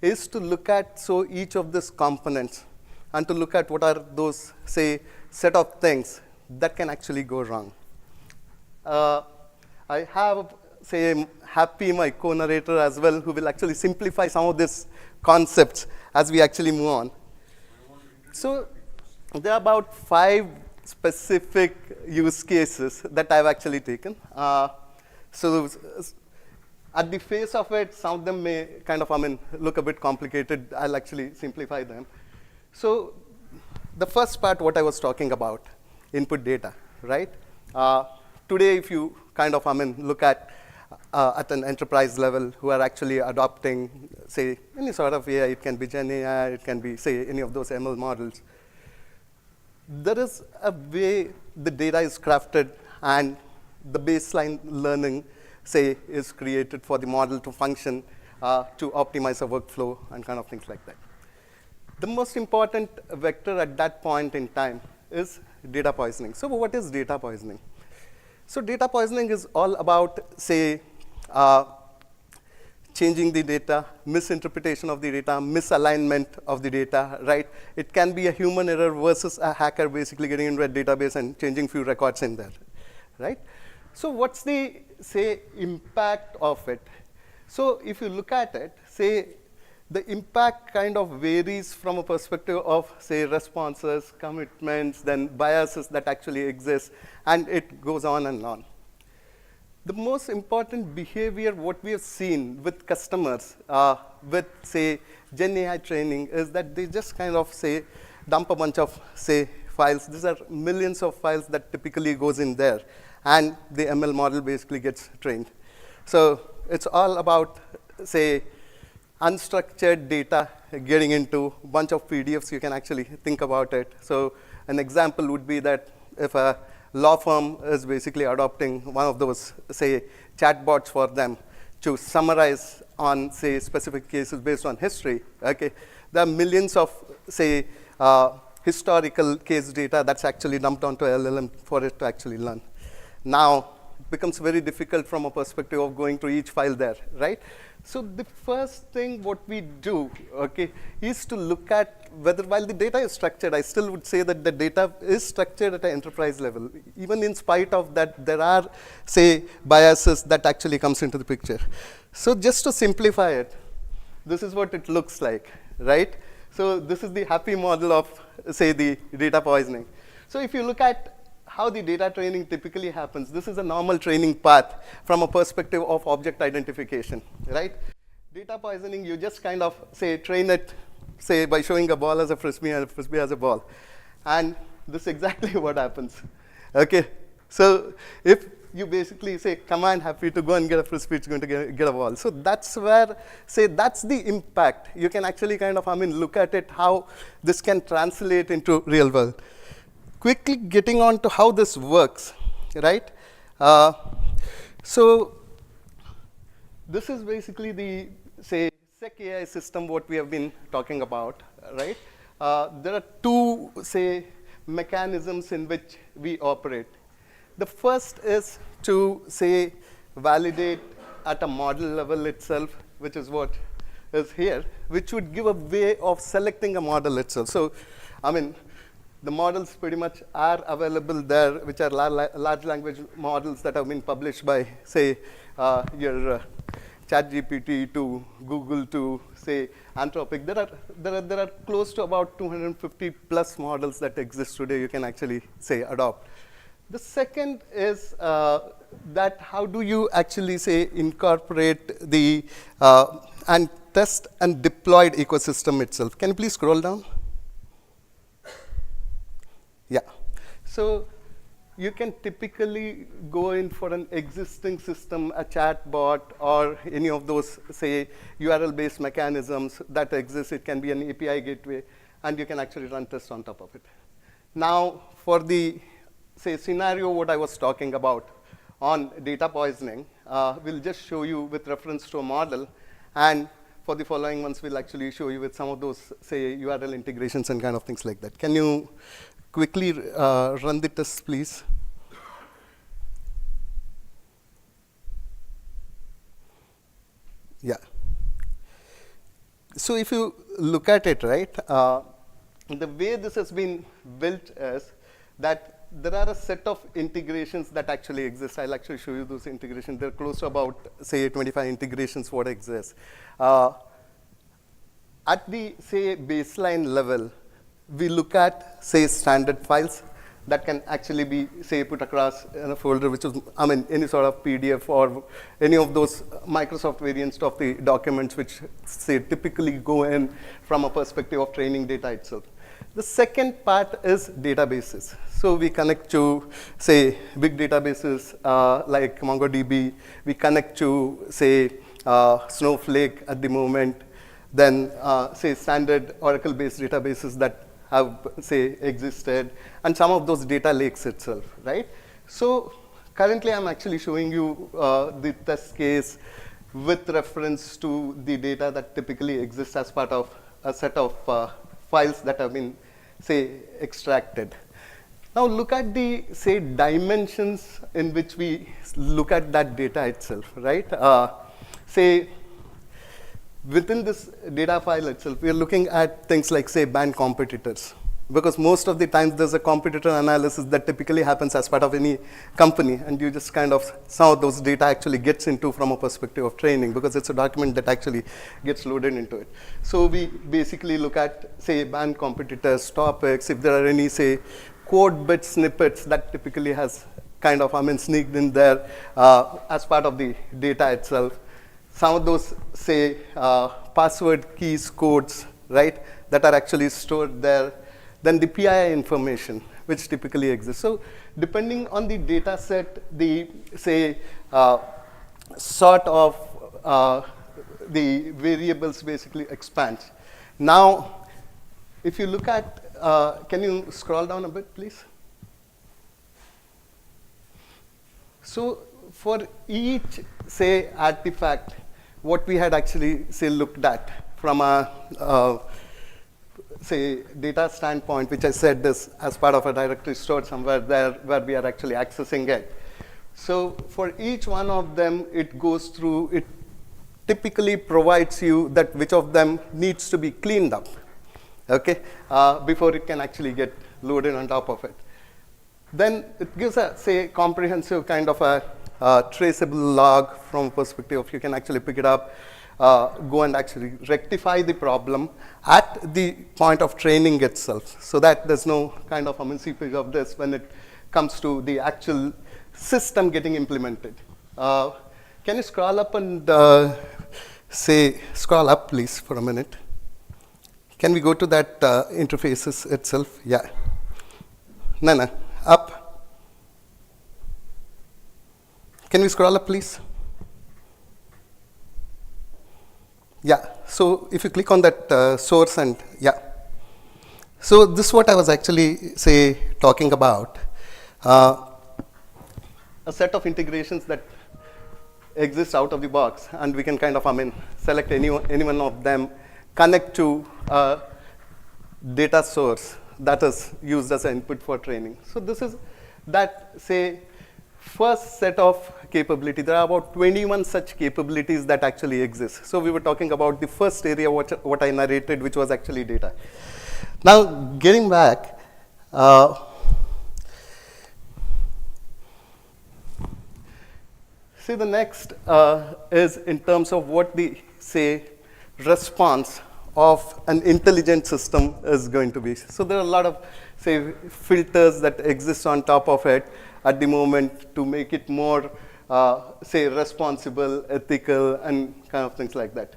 is to look at each of these components and to look at what are those, say, set of things that can actually go wrong. I have, say, Happy, my co-narrator as well, who will actually simplify some of these concepts as we actually move on. So there are about 5 specific use cases that I've actually taken. So at the face of it, some of them may kind of, look a bit complicated. I'll actually simplify them. So the first part, what I was talking about, input data, right? Today, if you kind of, look at an enterprise level who are actually adopting, say, any sort of AI, it can be Gen AI, it can be, say, any of those ML models. There is a way the data is crafted and the baseline learning, say, is created for the model to function, to optimize a workflow and kind of things like that. The most important vector at that point in time is data poisoning. So what is data poisoning? So data poisoning is all about, say, changing the data, misinterpretation of the data, misalignment of the data, right? It can be a human error versus a hacker basically getting into a database and changing few records in there, right? So what's the, say, impact of it? So if you look at it, say, the impact kind of varies from a perspective of, say, responses, commitments, then biases that actually exist, and it goes on and on. The most important behavior, what we have seen with customers, with, say, Gen AI training, is that they just kind of, say, dump a bunch of, say, files. These are millions of files that typically goes in there, and the ML model basically gets trained. So it's all about, say, unstructured data getting into a bunch of PDFs. You can actually think about it. So an example would be that if a law firm is basically adopting one of those, say, chatbots for them to summarize on, say, specific cases based on history, okay, there are millions of, say, historical case data that's actually dumped onto LLM for it to actually learn. Now, it becomes very difficult from a perspective of going to each file there, right? So the first thing what we do, okay, is to look at whether, while the data is structured, I still would say that the data is structured at an enterprise level. Even in spite of that, there are, say, biases that actually comes into the picture. So just to simplify it, this is what it looks like, right? So this is the happy model of, say, the data poisoning. So if you look at how the data training typically happens, this is a normal training path from a perspective of object identification, right? Data poisoning, you just kind of, say, train it, say, by showing a ball as a frisbee and a frisbee as a ball. And this is exactly what happens, okay? So if you basically say, command happy to go and get a frisbee, it's going to get a ball. So that's where, say, that's the impact. You can actually kind of, look at it, how this can translate into real world. Quickly getting on to how this works, right? So this is basically the, say, SecAi system, what we have been talking about, right? There are 2, say, mechanisms in which we operate. The first is to, say, validate at a model level itself, which is what is here, which would give a way of selecting a model itself. So, the models pretty much are available there, which are large language models that have been published by, say, your ChatGPT to Google to, say, Anthropic. There are close to about 250 plus models that exist today you can actually, say, adopt. The second is that how do you actually, say, incorporate the and test and deployed ecosystem itself. Can you please scroll down? Yeah. So you can typically go in for an existing system, a chat bot, or any of those, say, URL-based mechanisms that exist. It can be an API gateway, and you can actually run tests on top of it. Now, for the, say, scenario what I was talking about on data poisoning, we'll just show you with reference to a model. And for the following ones, we'll actually show you with some of those, say, URL integrations and kind of things like that. Can you quickly run the test, please? Yeah. So if you look at it, right, the way this has been built is that there are a set of integrations that actually exist. I'll actually show you those integrations. They're close to about, say, 25 integrations what exist. At the, say, baseline level, we look at, say, standard files that can actually be, say, put across in a folder, which is, I mean, any sort of PDF or any of those Microsoft variants of the documents which, say, typically go in from a perspective of training data itself. The second part is databases. So we connect to, say, big databases like MongoDB. We connect to, say, Snowflake at the moment. Then, say, standard Oracle-based databases that have, say, existed, and some of those data lakes itself, right? So currently, I'm actually showing you the test case with reference to the data that typically exists as part of a set of files that have been, say, extracted. Now look at the, say, dimensions in which we look at that data itself, right? Say, within this data file itself, we are looking at things like, say, banned competitors. Because most of the times there's a competitor analysis that typically happens as part of any company, and you just kind of, some of those data actually gets into from a perspective of training, because it's a document that actually gets loaded into it. So we basically look at, say, banned competitors, topics, if there are any, say, code bit snippets that typically has kind of, I mean, sneaked in there as part of the data itself. Some of those, say, password keys, codes, right, that are actually stored there. Then the PII information, which typically exists. So depending on the data set, the, say, sort of the variables basically expands. Now, if you look at, can you scroll down a bit, please? So for each, say, artifact, what we had actually, say, looked at from a, say, data standpoint, which I said is as part of a directory stored somewhere there where we are actually accessing it. So for each one of them, it goes through, it typically provides you that which of them needs to be cleaned up, okay, before it can actually get loaded on top of it. Then it gives a, say, comprehensive kind of a traceable log from a perspective of you can actually pick it up, go and actually rectify the problem at the point of training itself, so that there's no kind of seepage of this when it comes to the actual system getting implemented. Can you scroll up and say, scroll up, please, for a minute? Can we go to that interfaces itself? Yeah. No, up. Can we scroll up, please? Yeah, so if you click on that source and, yeah. So this is what I was actually, say, talking about. A set of integrations that exist out of the box, and we can kind of, select any one of them, connect to a data source that is used as an input for training. So this is that, say, first set of capability. There are about 21 such capabilities that actually exist. So we were talking about the first area, what I narrated, which was actually data. Now, getting back, see, the next is in terms of what the, say, response of an intelligent system is going to be. So there are a lot of, say, filters that exist on top of it at the moment to make it more, say, responsible, ethical, and kind of things like that.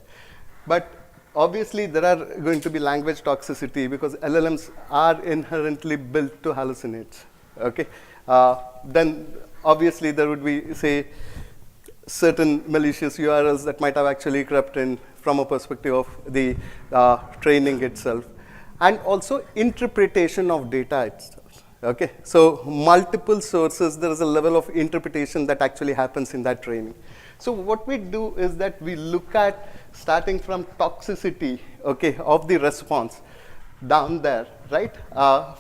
But obviously, there are going to be language toxicity because LLMs are inherently built to hallucinate. Okay, then obviously there would be, say, certain malicious URLs that might have actually crept in from a perspective of the training itself, and also interpretation of data itself. Okay, so multiple sources, there is a level of interpretation that actually happens in that training. So what we do is that we look at starting from toxicity, okay, of the response down there, right,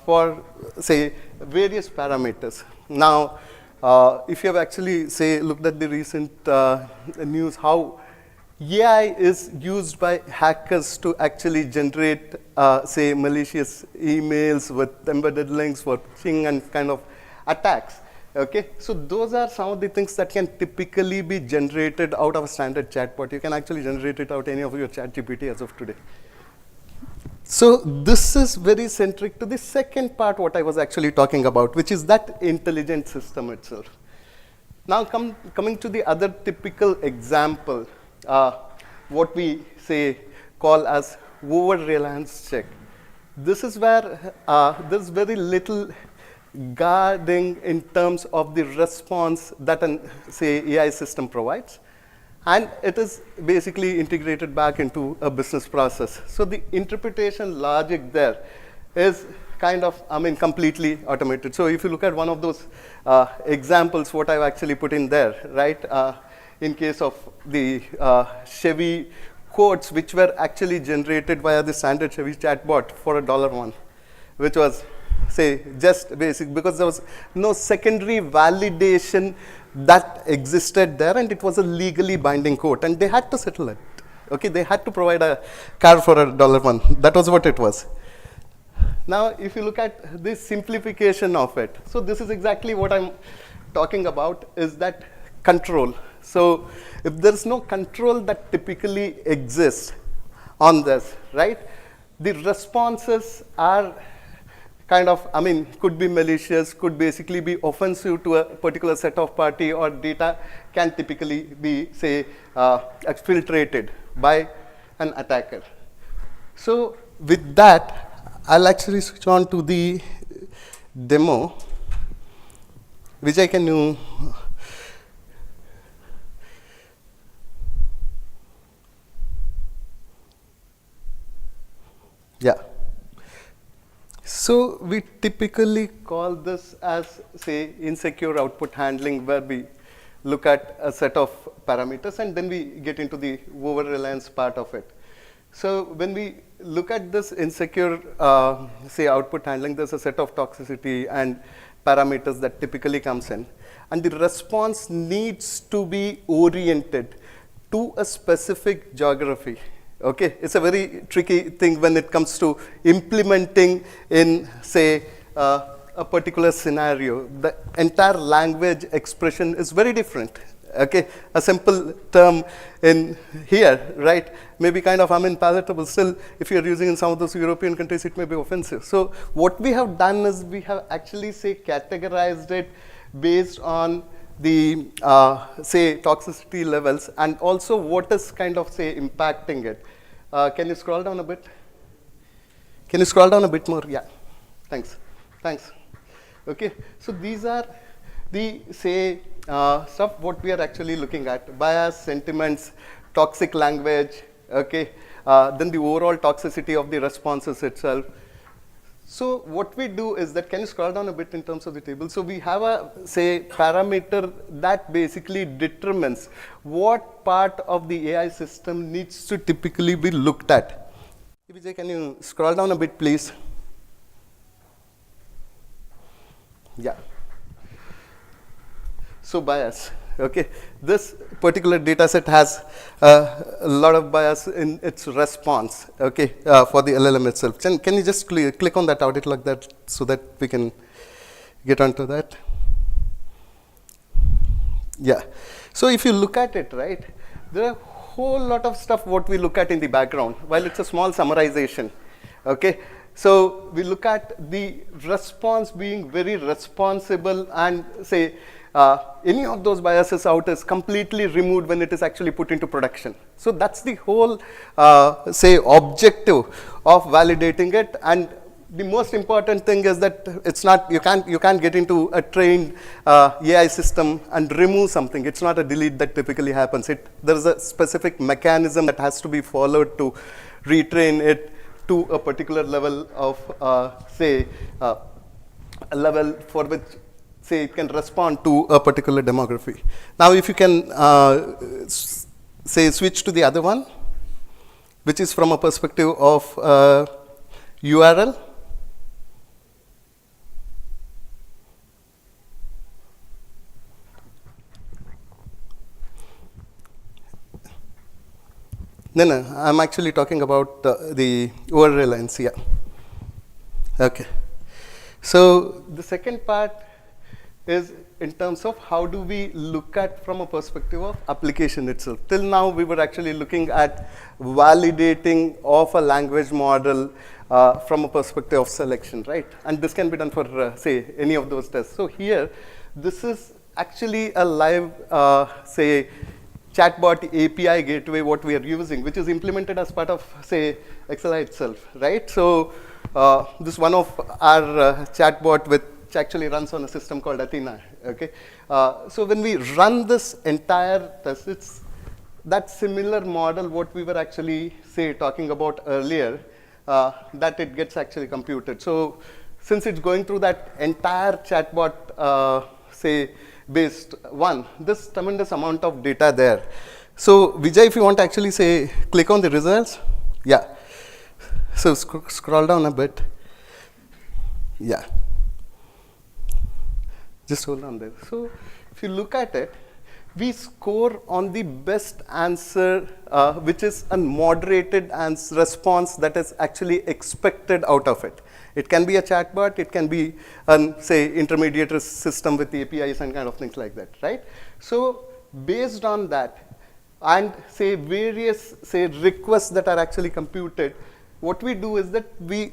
for, say, various parameters. Now, if you have actually, say, looked at the recent news, how AI is used by hackers to actually generate, say, malicious emails with embedded links for phishing and kind of attacks. Okay, so those are some of the things that can typically be generated out of a standard chatbot. You can actually generate it out any of your ChatGPT as of today. So this is very centric to the second part what I was actually talking about, which is that intelligent system itself. Now coming to the other typical example, what we say call as over-reliance check. This is where there's very little guarding in terms of the response that an, say, AI system provides. And it is basically integrated back into a business process. So the interpretation logic there is kind of, completely automated. So if you look at one of those examples, what I've actually put in there, right? In case of the Chevy quotes, which were actually generated via the standard Chevy chatbot for $1, which was, say, just basic, because there was no secondary validation that existed there, and it was a legally binding quote, and they had to settle it. Okay, they had to provide a car for $1. That was what it was. Now, if you look at this simplification of it, so this is exactly what I'm talking about, is that control. So if there's no control that typically exists on this, right, the responses are kind of, could be malicious, could basically be offensive to a particular set of party, or data can typically be, say, exfiltrated by an attacker. So with that, I'll actually switch on to the demo, which I can do. Yeah. So we typically call this as, say, insecure output handling, where we look at a set of parameters and then we get into the over-reliance part of it. So when we look at this insecure, say, output handling, there's a set of toxicity and parameters that typically comes in. And the response needs to be oriented to a specific geography. Okay, it's a very tricky thing when it comes to implementing in, say, a particular scenario. The entire language expression is very different. Okay, a simple term in here, right, may be kind of palatable. Still, if you're using in some of those European countries, it may be offensive. So what we have done is we have actually, say, categorized it based on the, say, toxicity levels, and also what is kind of, say, impacting it. Can you scroll down a bit? Can you scroll down a bit more? Yeah, thanks. Thanks. Okay, so these are the, say, stuff what we are actually looking at: bias, sentiments, toxic language, okay, then the overall toxicity of the responses itself. So what we do is that, can you scroll down a bit in terms of the table? So we have a, say, parameter that basically determines what part of the AI system needs to typically be looked at. Vijay, can you scroll down a bit, please? Yeah. So bias. Okay, this particular data set has a lot of bias in its response, okay, for the LLM itself. Can you just click on that audit like that so that we can get onto that? Yeah, so if you look at it, right, there are a whole lot of stuff what we look at in the background, while it's a small summarization, okay. So we look at the response being very responsible, and, say, any of those biases out is completely removed when it is actually put into production. So that's the whole, say, objective of validating it. And the most important thing is that it's not, you can't get into a trained AI system and remove something. It's not a delete that typically happens. There is a specific mechanism that has to be followed to retrain it to a particular level of, say, a level for which, say, it can respond to a particular demography. Now, if you can, say, switch to the other one, which is from a perspective of URL. No, I'm actually talking about the URL lines, yeah. Okay. So the second part is in terms of how do we look at from a perspective of application itself. Till now, we were actually looking at validating of a language model from a perspective of selection, right? And this can be done for, say, any of those tests. So here, this is actually a live, say, chatbot API gateway what we are using, which is implemented as part of, say, SecAi itself, right? So this one of our chatbot which actually runs on a system called Athena, okay? So when we run this entire test, it's that similar model what we were actually, say, talking about earlier, that it gets actually computed. So since it's going through that entire chatbot, say, based one, this tremendous amount of data there. So Vijay, if you want to actually say, click on the results. Yeah. So scroll down a bit. Yeah. Just hold on there. So if you look at it, we score on the best answer, which is a moderated response that is actually expected out of it. It can be a chatbot, it can be say, intermediate system with APIs and kind of things like that, right? So based on that, and say various, say, requests that are actually computed, what we do is that we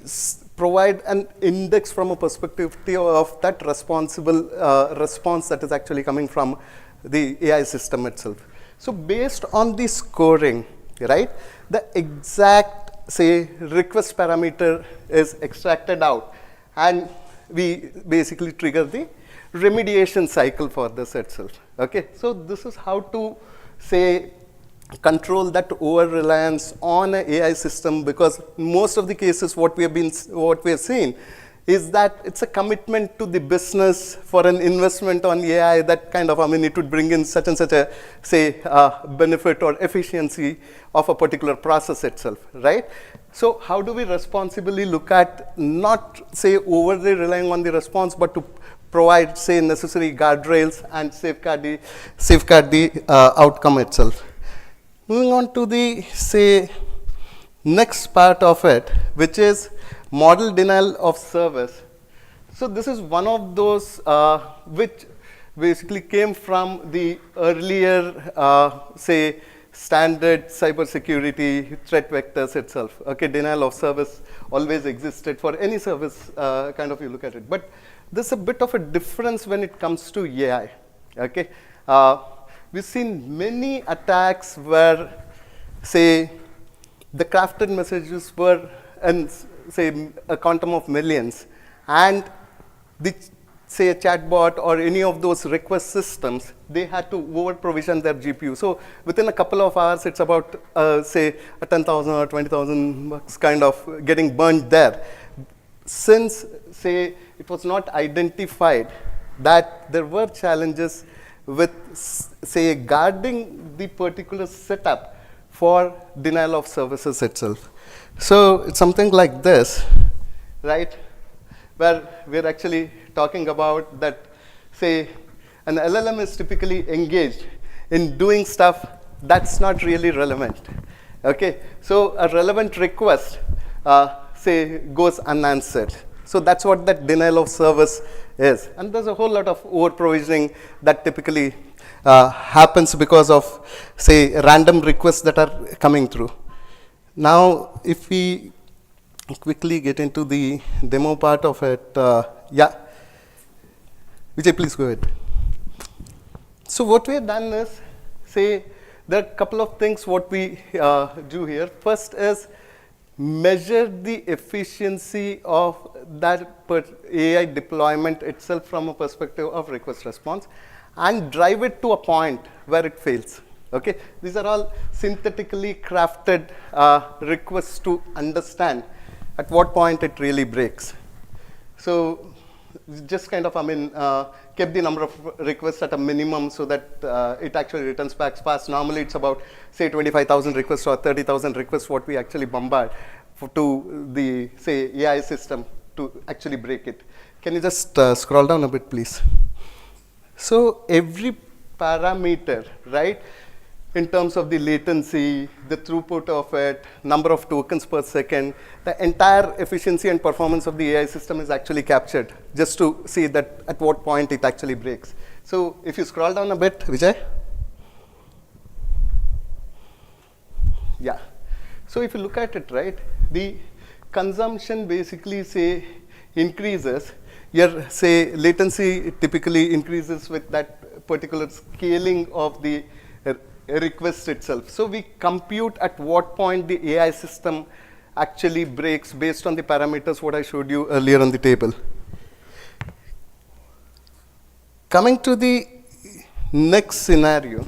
provide an index from a perspective of that responsible response that is actually coming from the AI system itself. So based on the scoring, right, the exact, say, request parameter is extracted out, and we basically trigger the remediation cycle for this itself. Okay, so this is how to, say, control that over-reliance on an AI system, because most of the cases what we have seen is that it's a commitment to the business for an investment on AI that kind of, I mean, it would bring in such and such a, say, benefit or efficiency of a particular process itself, right? So how do we responsibly look at not, say, overly relying on the response, but to provide, say, necessary guardrails and safeguard the outcome itself. Moving on to the, say, next part of it, which is model denial of service. So this is one of those which basically came from the earlier, say, standard cybersecurity threat vectors itself. Okay, denial of service always existed for any service kind of you look at it. But there's a bit of a difference when it comes to AI. Okay, we've seen many attacks where, say, the crafted messages were, and say, a quantum of millions, and the, say, a chatbot or any of those request systems, they had to over-provision their GPU. So within a couple of hours, it's about, say, a 10,000 or 20,000 bucks kind of getting burned there. Since, say, it was not identified that there were challenges with, say, guarding the particular setup for denial of services itself. So it's something like this, right, where we're actually talking about that, say, an LLM is typically engaged in doing stuff that's not really relevant. Okay, so a relevant request, say, goes unanswered. So that's what that denial of service is. And there's a whole lot of over-provisioning that typically happens because of, say, random requests that are coming through. Now, if we quickly get into the demo part of it, yeah. Vijay, please go ahead. So what we have done is, say, there are a couple of things what we do here. First is measure the efficiency of that AI deployment itself from a perspective of request response and drive it to a point where it fails. Okay, these are all synthetically crafted requests to understand at what point it really breaks. So just kind of, kept the number of requests at a minimum so that it actually returns back fast. Normally, it's about, say, 25,000 requests or 30,000 requests what we actually bombard to the, say, AI system to actually break it. Can you just scroll down a bit, please? So every parameter, right, in terms of the latency, the throughput of it, number of tokens per second, the entire efficiency and performance of the AI system is actually captured, just to see that at what point it actually breaks. So if you scroll down a bit, Vijay. Yeah. So if you look at it, right, the consumption basically, say, increases. Your, say, latency typically increases with that particular scaling of the request itself. So we compute at what point the AI system actually breaks based on the parameters what I showed you earlier on the table. Coming to the next scenario,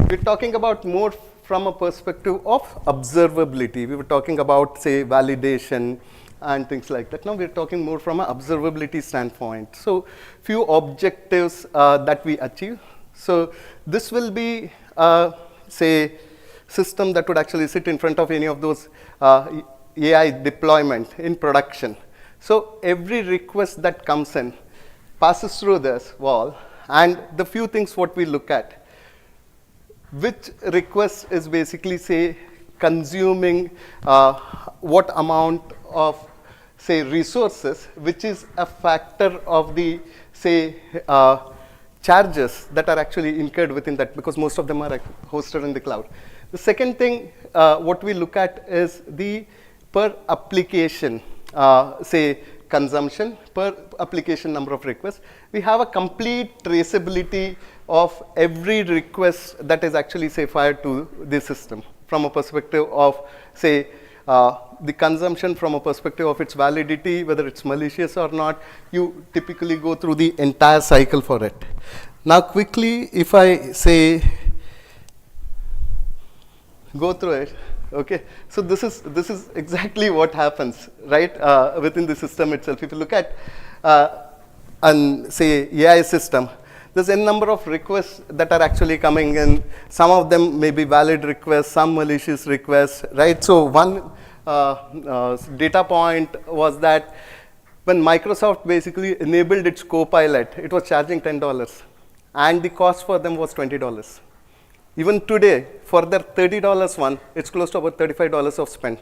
we're talking about more from a perspective of observability. We were talking about, say, validation and things like that. Now we're talking more from an observability standpoint. So few objectives that we achieve. So this will be, say, system that would actually sit in front of any of those AI deployment in production. So every request that comes in passes through this wall, and the few things what we look at, which request is basically, say, consuming what amount of, say, resources, which is a factor of the, say, charges that are actually incurred within that, because most of them are hosted in the cloud. The second thing what we look at is the per application, say, consumption, per application number of requests. We have a complete traceability of every request that is actually, say, fired to the system from a perspective of, say, the consumption, from a perspective of its validity, whether it's malicious or not. You typically go through the entire cycle for it. Now quickly, if I say, go through it, okay. So this is exactly what happens, right, within the system itself. If you look at, say, AI system, there's a number of requests that are actually coming in. Some of them may be valid requests, some malicious requests, right? So one data point was that when Microsoft basically enabled its Copilot, it was charging $10, and the cost for them was $20. Even today, for their $30 one, it's close to about $35 of spend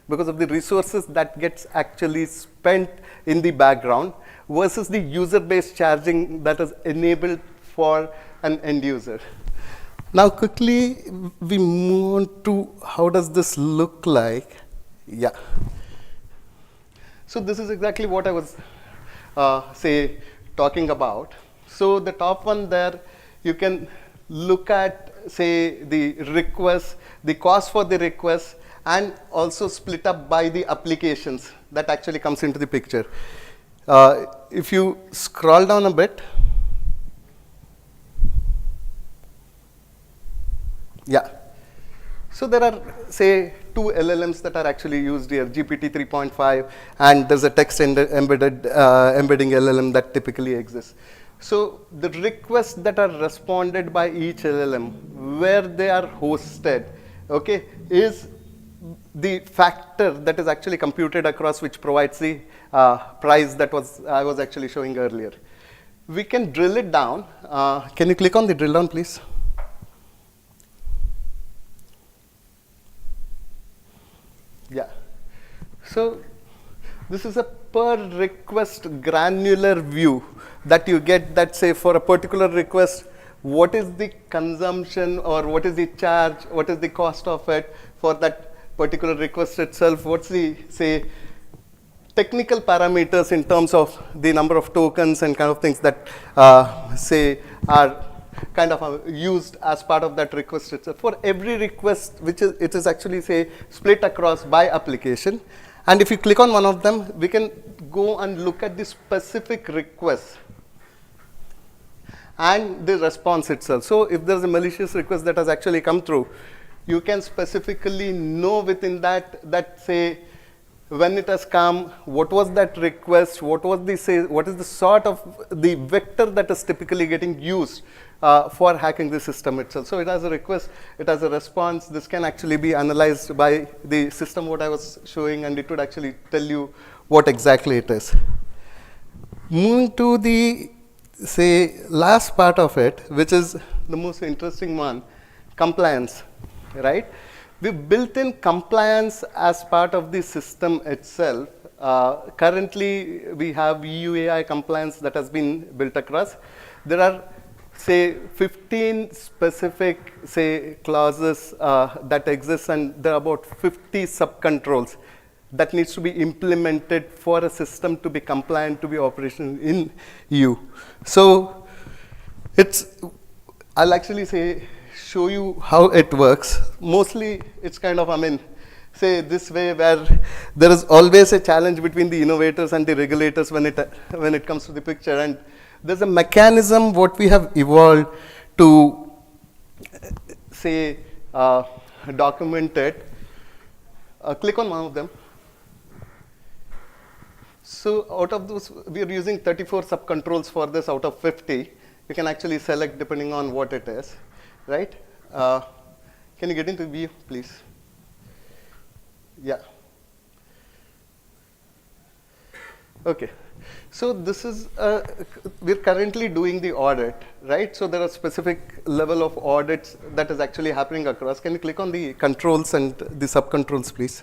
because of the resources that gets actually spent in the background versus the user-based charging that is enabled for an end user. Now quickly, we move on to how does this look like. Yeah. So this is exactly what I was, say, talking about. So the top one there, you can look at, say, the request, the cost for the request, and also split up by the applications that actually comes into the picture. If you scroll down a bit, yeah. So there are, say, two LLMs that are actually used here, GPT 3.5, and there's a text embedding LLM that typically exists. So the requests that are responded by each LLM, where they are hosted, okay, is the factor that is actually computed across, which provides the price that I was actually showing earlier. We can drill it down. Can you click on the drill down, please? Yeah. So this is a per request granular view that you get, that, say, for a particular request, what is the consumption or what is the charge, what is the cost of it for that particular request itself, what's the, say, technical parameters in terms of the number of tokens and kind of things that, say, are kind of used as part of that request itself. For every request, it is actually, say, split across by application. And if you click on one of them, we can go and look at the specific request and the response itself. So if there's a malicious request that has actually come through, you can specifically know within that, say, when it has come, what was that request, what is the sort of the vector that is typically getting used for hacking the system itself. So it has a request, it has a response. This can actually be analyzed by the system what I was showing, and it would actually tell you what exactly it is. Moving to the, last part of it, which is the most interesting one, compliance, right? We've built in compliance as part of the system itself. Currently, we have EU AI compliance that has been built across. There are, 15 specific, clauses that exist, and there are about 50 sub-controls that needs to be implemented for a system to be compliant, to be operational in EU. So I'll actually show you how it works. Mostly, it's kind of, this way, where there is always a challenge between the innovators and the regulators when it comes to the picture. And there's a mechanism what we have evolved to, document it. Click on one of them. So out of those, we are using 34 sub-controls for this out of 50. You can actually select depending on what it is, right? Can you get into view, please? Yeah. Okay. So this is, we're currently doing the audit, right? So there are specific level of audits that is actually happening across. Can you click on the controls and the sub-controls, please?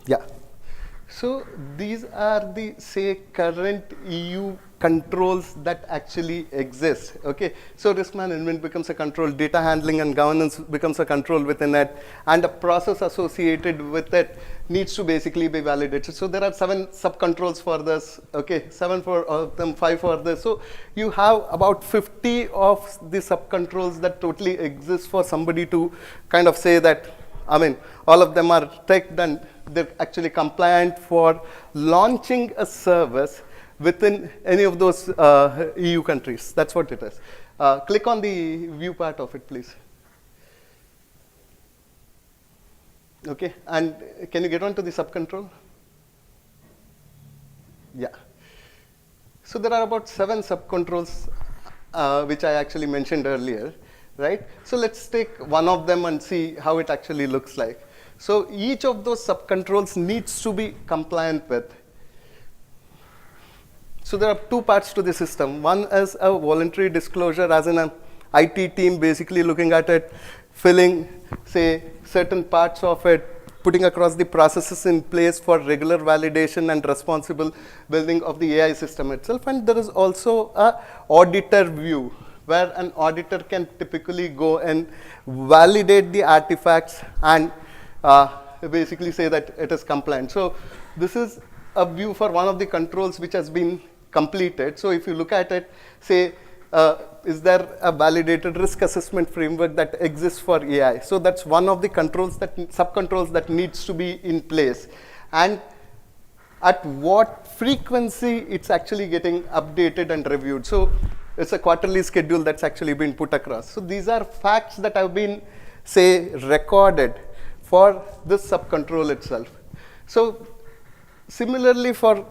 Yeah. So these are the, current EU controls that actually exist, okay? So risk management becomes a control, data handling and governance becomes a control within it, and a process associated with it needs to basically be validated. So there are 7 sub-controls for this, okay? 7 for them, 5 for this. So you have about 50 of the sub-controls that totally exist for somebody to kind of say that, all of them are checked and they're actually compliant for launching a service within any of those EU countries. That's what it is. Click on the view part of it, please. Okay, and can you get on to the sub-control? Yeah. So there are about 7 sub-controls which I actually mentioned earlier, right? So let's take one of them and see how it actually looks like. So each of those sub-controls needs to be compliant with. So there are 2 parts to the system. One is a voluntary disclosure, as in an IT team basically looking at it, filling, certain parts of it, putting across the processes in place for regular validation and responsible building of the AI system itself. And there is also a auditor view, where an auditor can typically go and validate the artifacts and basically say that it is compliant. So this is a view for one of the controls which has been completed. So if you look at it, is there a validated risk assessment framework that exists for AI? So that's one of the controls, sub-controls that needs to be in place. And at what frequency it's actually getting updated and reviewed. So it's a quarterly schedule that's actually been put across. So these are facts that have been, recorded for this sub-control itself. So similarly, for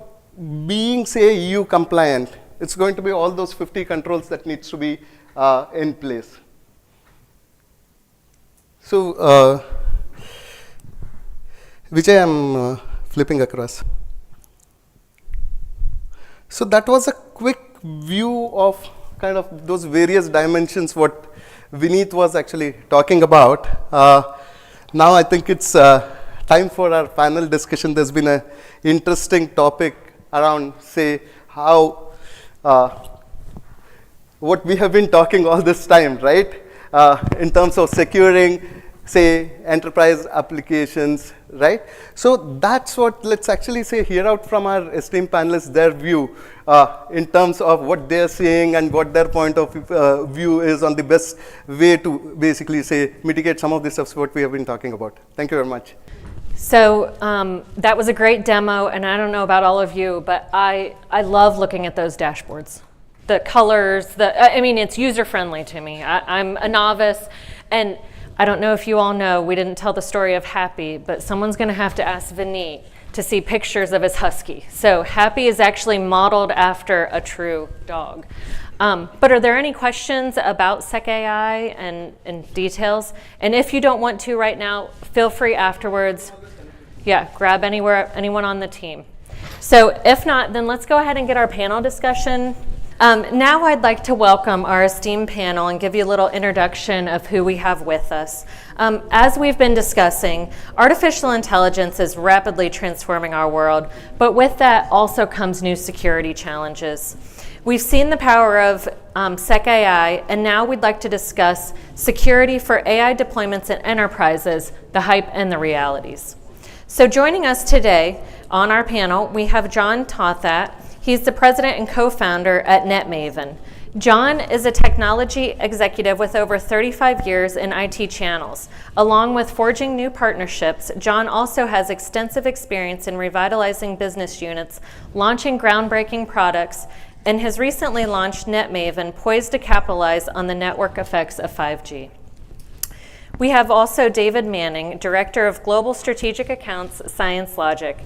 being, EU compliant, it's going to be all those 50 controls that needs to be in place. So, which I am flipping across. So that was a quick view of kind of those various dimensions what Vineet was actually talking about. Now I think it's time for our panel discussion. There's been an interesting topic around, how, what we have been talking all this time, right? In terms of securing, enterprise applications, right? So that's what, let's actually hear out from our esteemed panelists, their view in terms of what they're seeing and what their point of view is on the best way to basically mitigate some of the stuff what we have been talking about. Thank you very much. So that was a great demo, and I don't know about all of you, but I love looking at those dashboards. The colors, it's user-friendly to me. I'm a novice, And I don't know if you all know, we didn't tell the story of Happy, but someone's going to have to ask Vineet to see pictures of his husky. So Happy is actually modeled after a true dog. But are there any questions about SecAi and details? And if you don't want to right now, feel free afterwards. Yeah, grab anyone on the team. So if not, then let's go ahead and get our panel discussion. Now I'd like to welcome our esteemed panel and give you a little introduction of who we have with us. As we've been discussing, artificial intelligence is rapidly transforming our world, but with that also comes new security challenges. We've seen the power of SecAi, and now we'd like to discuss security for AI deployments in enterprises, the hype and the realities. So joining us today on our panel, we have John Tothat. He's the president and co-founder at NetMaven. John is a technology executive with over 35 years in IT channels. Along with forging new partnerships, John also has extensive experience in revitalizing business units, launching groundbreaking products, and has recently launched NetMaven, poised to capitalize on the network effects of 5G. We have also David Manning, Director of Global Strategic Accounts, Science Logic.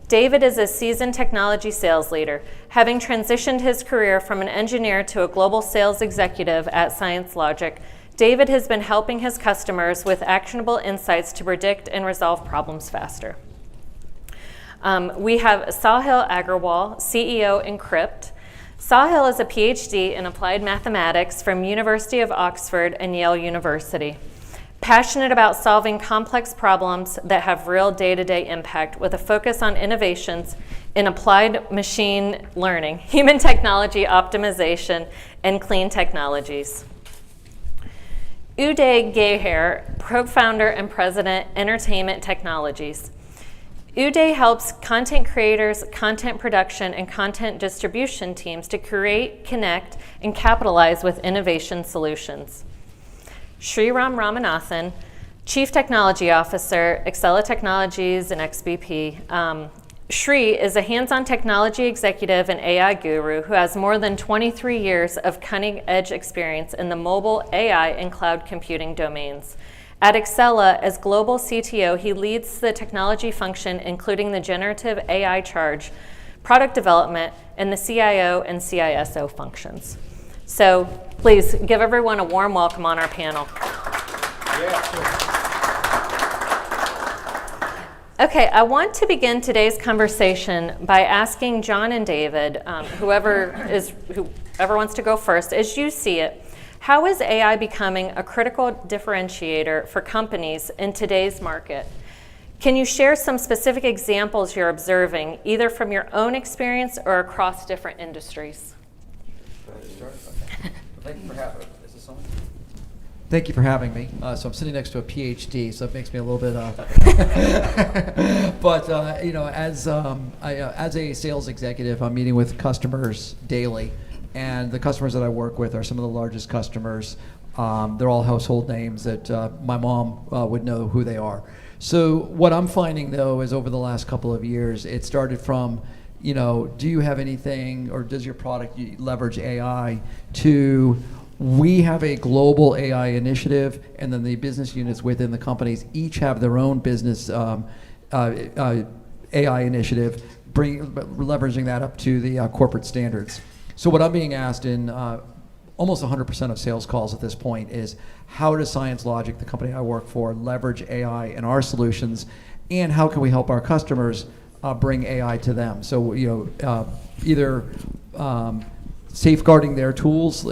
David is a seasoned technology sales leader, having transitioned his career from an engineer to a global sales executive at Science Logic. David has been helping his customers with actionable insights to predict and resolve problems faster. We have Sahil Agarwal, CEO Encrypt. Sahil is a PhD in applied mathematics from University of Oxford and Yale University. Passionate about solving complex problems that have real day-to-day impact with a focus on innovations in applied machine learning, human technology optimization, and clean technologies. Uday Geher, co-founder and president, Entertainment Technologies. Uday helps content creators, content production, and content distribution teams to create, connect, and capitalize with innovation solutions. Sriram Ramanathan, Chief Technology Officer, Exela Technologies and XBP. Sri is a hands-on technology executive and AI guru who has more than 23 years of cutting-edge experience in the mobile, AI, and cloud computing domains. At Exela, as Global CTO, he leads the technology function, including the generative AI charge, product development, and the CIO and CISO functions. So please give everyone a warm welcome on our panel. Okay, I want to begin today's conversation by asking John and David, whoever wants to go first, as you see it, how is AI becoming a critical differentiator for companies in today's market? Can you share some specific examples you're observing, either from your own experience or across different industries? Thank you for having me. Is this on? Thank you for having me. So I'm sitting next to a PhD, so it makes me a little bit. But as a sales executive, I'm meeting with customers daily, and the customers that I work with are some of the largest customers. They're all household names that my mom would know who they are. So what I'm finding though is over the last couple of years, it started from, do you have anything, or does your product leverage AI, to we have a global AI initiative, and then the business units within the companies each have their own business AI initiative, leveraging that up to the corporate standards. So what I'm being asked in almost 100% of sales calls at this point is, how does Science Logic, the company I work for, leverage AI in our solutions, and how can we help our customers bring AI to them? So either safeguarding their tools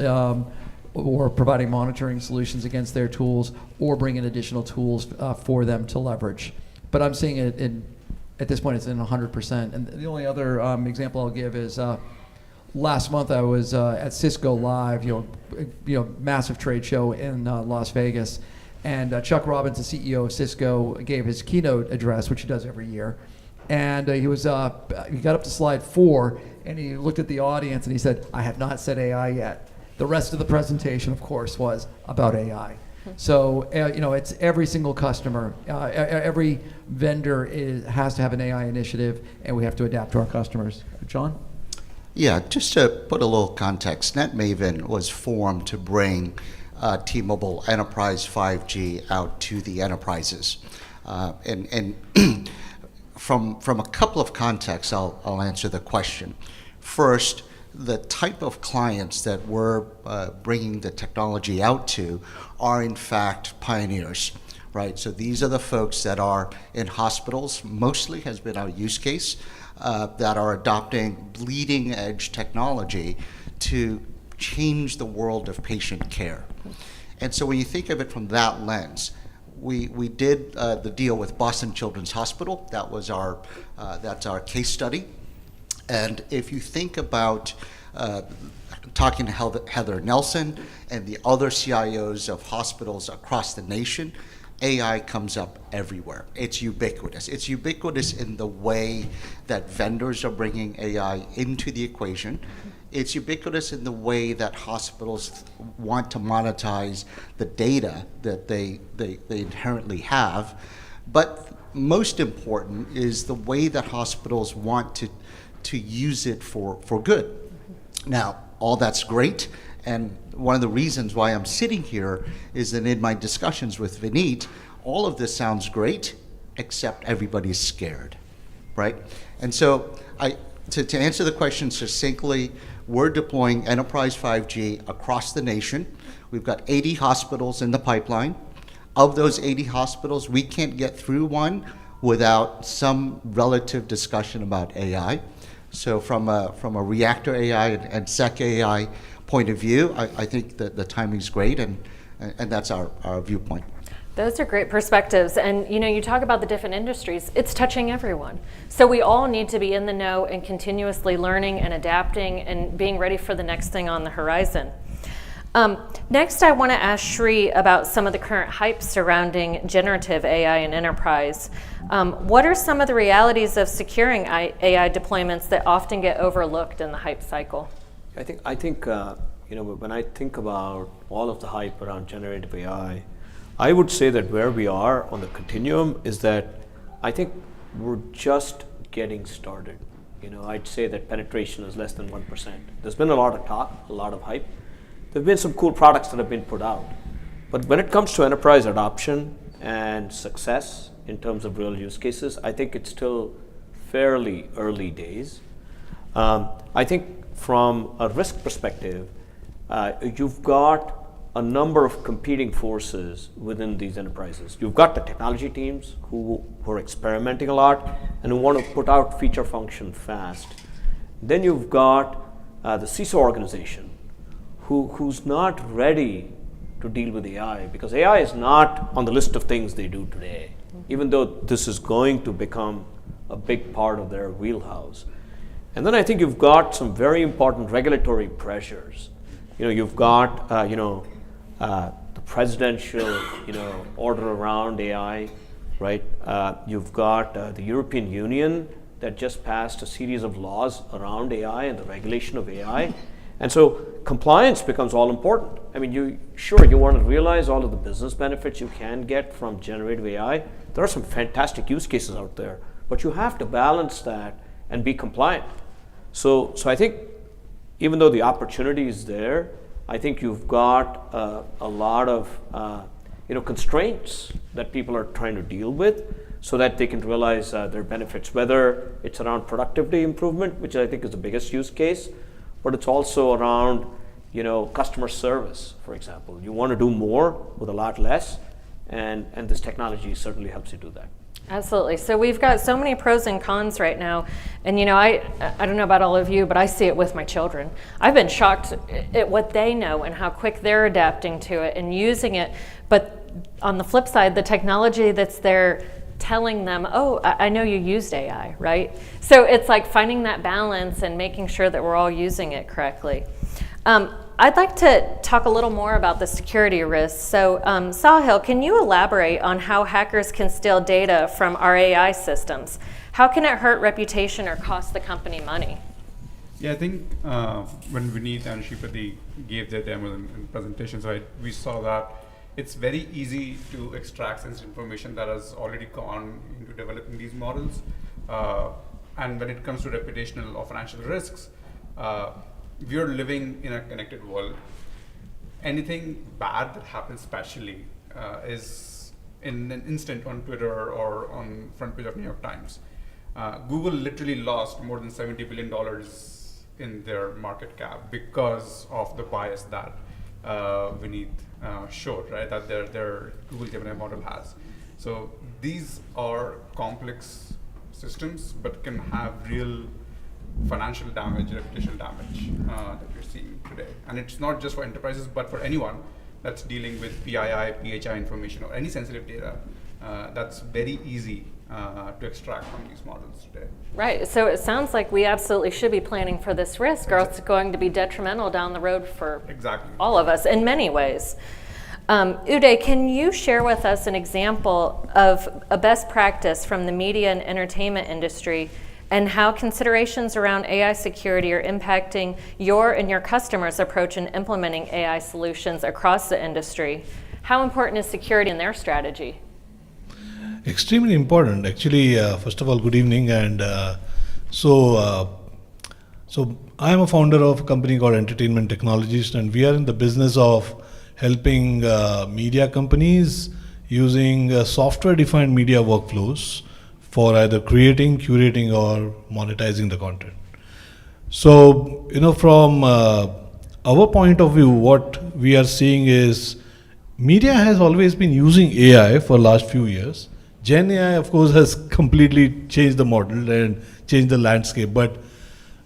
or providing monitoring solutions against their tools, or bringing additional tools for them to leverage. But I'm seeing it at this point it's in 100%. And the only other example I'll give is last month I was at Cisco Live, massive trade show in Las Vegas, and Chuck Robbins, the CEO of Cisco, gave his keynote address, which he does every year. And he got up to slide 4, and he looked at the audience and he said, "I have not said AI yet." The rest of the presentation, of course, was about AI. So it's every single customer, every vendor has to have an AI initiative, and we have to adapt to our customers. John? Yeah, just to put a little context, NetMaven was formed to bring T-Mobile Enterprise 5G out to the enterprises. And from a couple of contexts, I'll answer the question. First, the type of clients that we're bringing the technology out to are in fact pioneers, right? So these are the folks that are in hospitals, mostly has been our use case, that are adopting bleeding edge technology to change the world of patient care. And so when you think of it from that lens, we did the deal with Boston Children's Hospital. That was that's our case study. And if you think about talking to Heather Nelson and the other CIOs of hospitals across the nation, AI comes up everywhere. It's ubiquitous. It's ubiquitous in the way that vendors are bringing AI into the equation. It's ubiquitous in the way that hospitals want to monetize the data that they inherently have. But most important is the way that hospitals want to use it for good. Now, all that's great, and one of the reasons why I'm sitting here is that in my discussions with Vineet, all of this sounds great, except everybody's scared, right? And so to answer the question succinctly, we're deploying Enterprise 5G across the nation. We've got 80 hospitals in the pipeline. Of those 80 hospitals, we can't get through one without some relative discussion about AI. So from a reactor AI and SecAi point of view, I think that the timing's great, and that's our viewpoint. Those are great perspectives. And you talk about the different industries, it's touching everyone. So we all need to be in the know and continuously learning and adapting and being ready for the next thing on the horizon. Next, I want to ask Shri about some of the current hype surrounding generative AI and enterprise. What are some of the realities of securing AI deployments that often get overlooked in the hype cycle? I think when I think about all of the hype around generative AI, I would say that where we are on the continuum is that I think we're just getting started. I'd say that penetration is less than 1%. There's been a lot of talk, a lot of hype. There've been some cool products that have been put out. But when it comes to enterprise adoption and success in terms of real use cases, I think it's still fairly early days. I think from a risk perspective, you've got a number of competing forces within these enterprises. You've got the technology teams who are experimenting a lot and who want to put out feature function fast. Then you've got the CISO organization who's not ready to deal with AI, because AI is not on the list of things they do today, even though this is going to become a big part of their wheelhouse. And then I think you've got some very important regulatory pressures. You've got the presidential order around AI, right? You've got the European Union that just passed a series of laws around AI and the regulation of AI. And so compliance becomes all important. I mean, you want to realize all of the business benefits you can get from generative AI. There are some fantastic use cases out there, but you have to balance that and be compliant. So I think even though the opportunity is there, I think you've got a lot of constraints that people are trying to deal with so that they can realize their benefits, whether it's around productivity improvement, which I think is the biggest use case, but it's also around customer service, for example. You want to do more with a lot less, and this technology certainly helps you do that. Absolutely. So we've got so many pros and cons right now. And I don't know about all of you, but I see it with my children. I've been shocked at what they know and how quick they're adapting to it and using it. But on the flip side, the technology that's there telling them, oh, I know you used AI, right? So it's like finding that balance and making sure that we're all using it correctly. I'd like to talk a little more about the security risks. So Sahil, can you elaborate on how hackers can steal data from our AI systems? How can it hurt reputation or cost the company money? Yeah, I think when Vineet and Shripati gave their demo and presentations, right, we saw that it's very easy to extract sensitive information that has already gone into developing these models. And when it comes to reputational or financial risks, we are living in a connected world. anything bad that happens spatially is in an instant on Twitter or on front page of New York Times. Google literally lost more than $70 billion in their market cap because of the bias that Vineet showed, right? That their Google Gemini model has. So these are complex systems, but can have real financial damage, reputational damage that we're seeing today. And it's not just for enterprises, but for anyone that's dealing with PII, PHI information, or any sensitive data. That's very easy to extract from these models today. Right, so it sounds like we absolutely should be planning for this risk, or it's going to be detrimental down the road for all of us in many ways. Uday, can you share with us an example of a best practice from the media and entertainment industry and how considerations around AI security are impacting your and your customers' approach in implementing AI solutions across the industry? How important is security in their strategy? Extremely important. Actually, first of all, good evening. And so I am a founder of a company called Entertainment Technologies, and we are in the business of helping media companies using software-defined media workflows for either creating, curating, or monetizing the content. So, from our point of view, what we are seeing is media has always been using AI for the last few years. Gen AI, of course, has completely changed the model and changed the landscape. But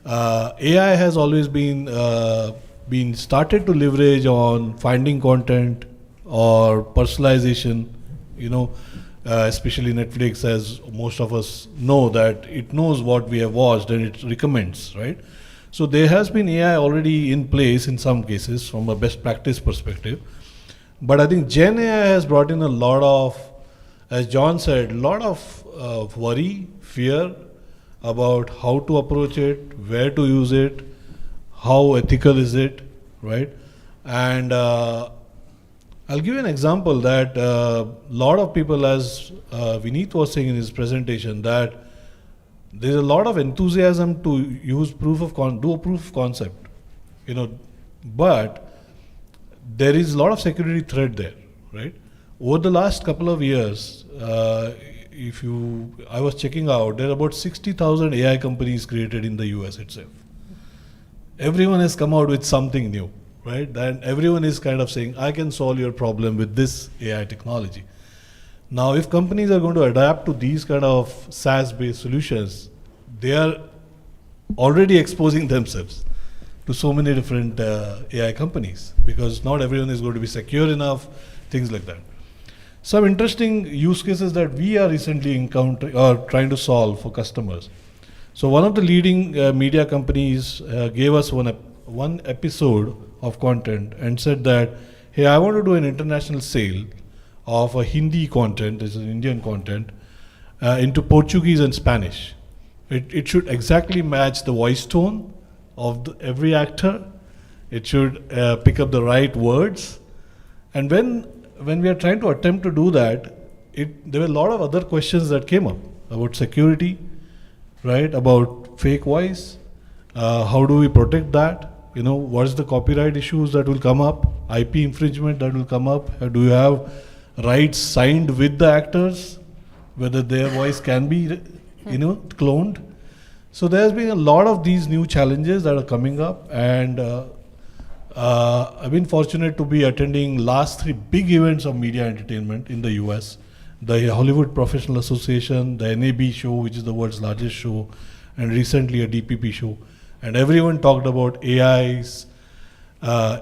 AI has always been started to leverage on finding content or personalization. Especially Netflix, as most of us know, that it knows what we have watched and it recommends, right? So there has been AI already in place in some cases from a best practice perspective. But I think Gen AI has brought in a lot of, as John said, a lot of worry, fear about how to approach it, where to use it, how ethical is it, right? And I'll give you an example that a lot of people, as Vineet was saying in his presentation, that there's a lot of enthusiasm to use do a proof of concept, but there is a lot of security threat there, right? Over the last couple of years, I was checking out, there are about 60,000 AI companies created in the US itself. Everyone has come out with something new, right? And everyone is kind of saying, I can solve your problem with this AI technology. Now, if companies are going to adapt to these kind of SaaS-based solutions, they are already exposing themselves to so many different AI companies, because not everyone is going to be secure enough, things like that. Some interesting use cases that we are recently encountering or trying to solve for customers. So one of the leading media companies gave us one episode of content and said that, hey, I want to do an international sale of a Hindi content, this is Indian content, into Portuguese and Spanish. It should exactly match the voice tone of every actor. It should pick up the right words. And when we are trying to attempt to do that, there were a lot of other questions that came up about security, right? About fake voice. How do we protect that? What is the copyright issues that will come up? IP infringement that will come up? Do you have rights signed with the actors? Whether their voice can be, cloned? So there's been a lot of these new challenges that are coming up, and I've been fortunate to be attending last 3 big events of media entertainment in the US. The Hollywood Professional Association, the NAB show, which is the world's largest show, and recently a DPP show. And everyone talked about AI's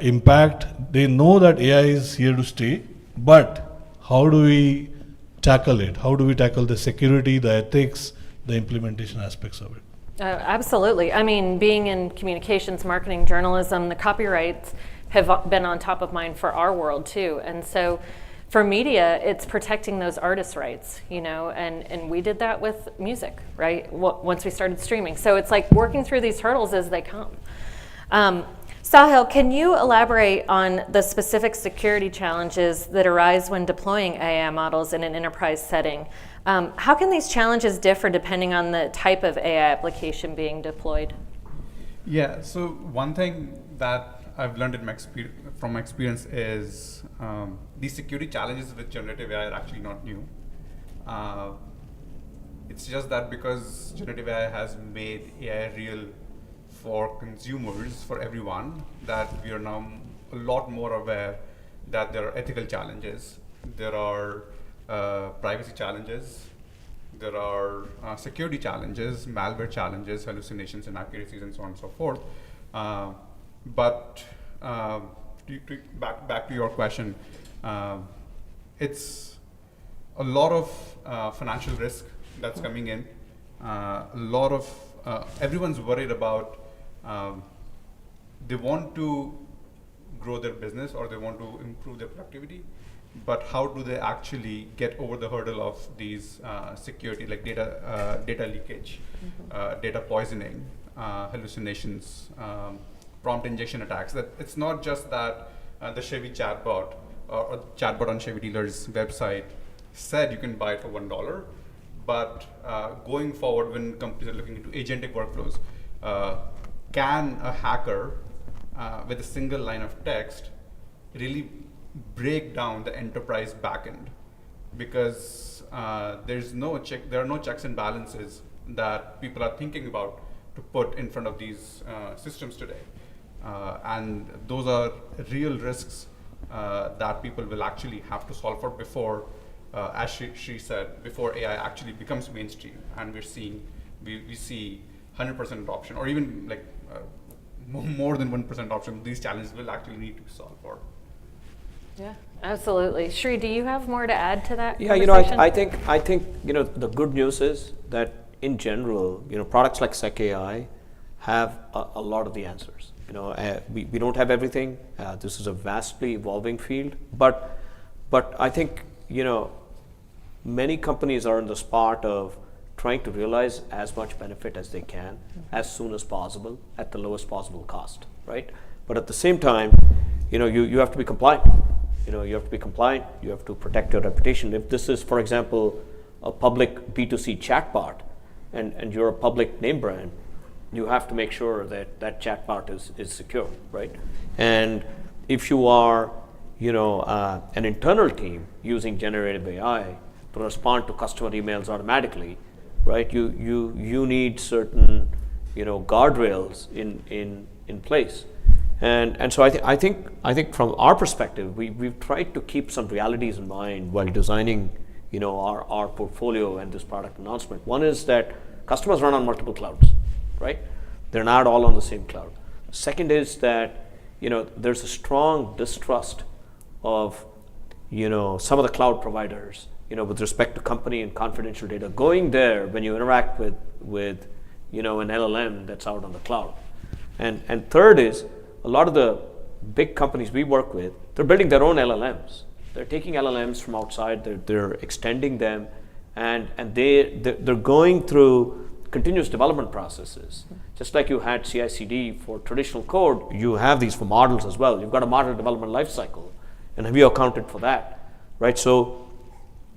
impact. They know that AI is here to stay, but how do we tackle it? How do we tackle the security, the ethics, the implementation aspects of it? Absolutely. I mean, being in communications, marketing, journalism, the copyrights have been on top of mind for our world too. And so for media, it's protecting those artists' rights, and we did that with music, right? Once we started streaming. So it's like working through these hurdles as they come. Sahil, can you elaborate on the specific security challenges that arise when deploying AI models in an enterprise setting? How can these challenges differ depending on the type of AI application being deployed? Yeah, so one thing that I've learned from my experience is these security challenges with generative AI are actually not new. It's just that because generative AI has made AI real for consumers, for everyone, that we are now a lot more aware that there are ethical challenges, there are privacy challenges, there are security challenges, malware challenges, hallucinations, inaccuracies, and so on and so forth. But back to your question, it's a lot of financial risk that's coming in. A lot of everyone's worried about they want to grow their business or they want to improve their productivity, but how do they actually get over the hurdle of these security, like data leakage, data poisoning, hallucinations, prompt injection attacks? That it's not just that the Chevy chatbot or chatbot on Chevy dealer's website said you can buy it for $1, but going forward, when companies are looking into agentic workflows, can a hacker with a single line of text really break down the enterprise backend? Because there are no checks and balances that people are thinking about to put in front of these systems today. And those are real risks that people will actually have to solve for before, as she said, before AI actually becomes mainstream and we see 100% adoption, or even like more than 1% adoption. These challenges will actually need to be solved for. Yeah, absolutely. Shri, do you have more to add to that? Yeah, I think the good news is that in general, products like SecAi have a lot of the answers. We don't have everything. This is a vastly evolving field, but I think many companies are in the spot of trying to realize as much benefit as they can as soon as possible at the lowest possible cost, right? But at the same time, you have to be compliant. You have to be compliant. You have to protect your reputation. If this is, for example, a public B2C chatbot, and you're a public name brand, you have to make sure that that chatbot is secure, right? And if you are, an internal team using generative AI to respond to customer emails automatically, right? You need certain, guardrails in place. And so I think from our perspective, we've tried to keep some realities in mind while designing, our portfolio and this product announcement. One is that customers run on multiple clouds, right? They're not all on the same cloud. Second is that, there's a strong distrust of, some of the cloud providers, with respect to company and confidential data going there when you interact with an LLM that's out on the cloud. And third is, a lot of the big companies we work with, they're building their own LLMs. They're taking LLMs from outside, they're extending them, and they're going through continuous development processes. Just like you had CI/CD for traditional code, you have these for models as well. You've got a model development lifecycle, and have you accounted for that, right? So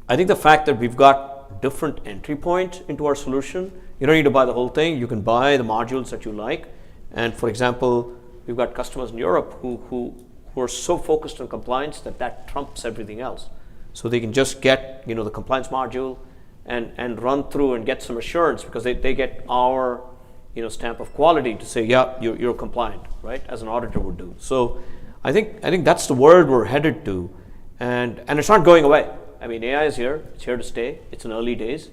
I think the fact that we've got different entry points into our solution, you don't need to buy the whole thing. You can buy the modules that you like. And for example, we've got customers in Europe who are so focused on compliance that trumps everything else. So they can just get the compliance module and run through and get some assurance because they get our stamp of quality to say, yeah, you're compliant, right? As an auditor would do. So I think that's the world we're headed to, and it's not going away. I mean, AI is here. It's here to stay. It's in early days,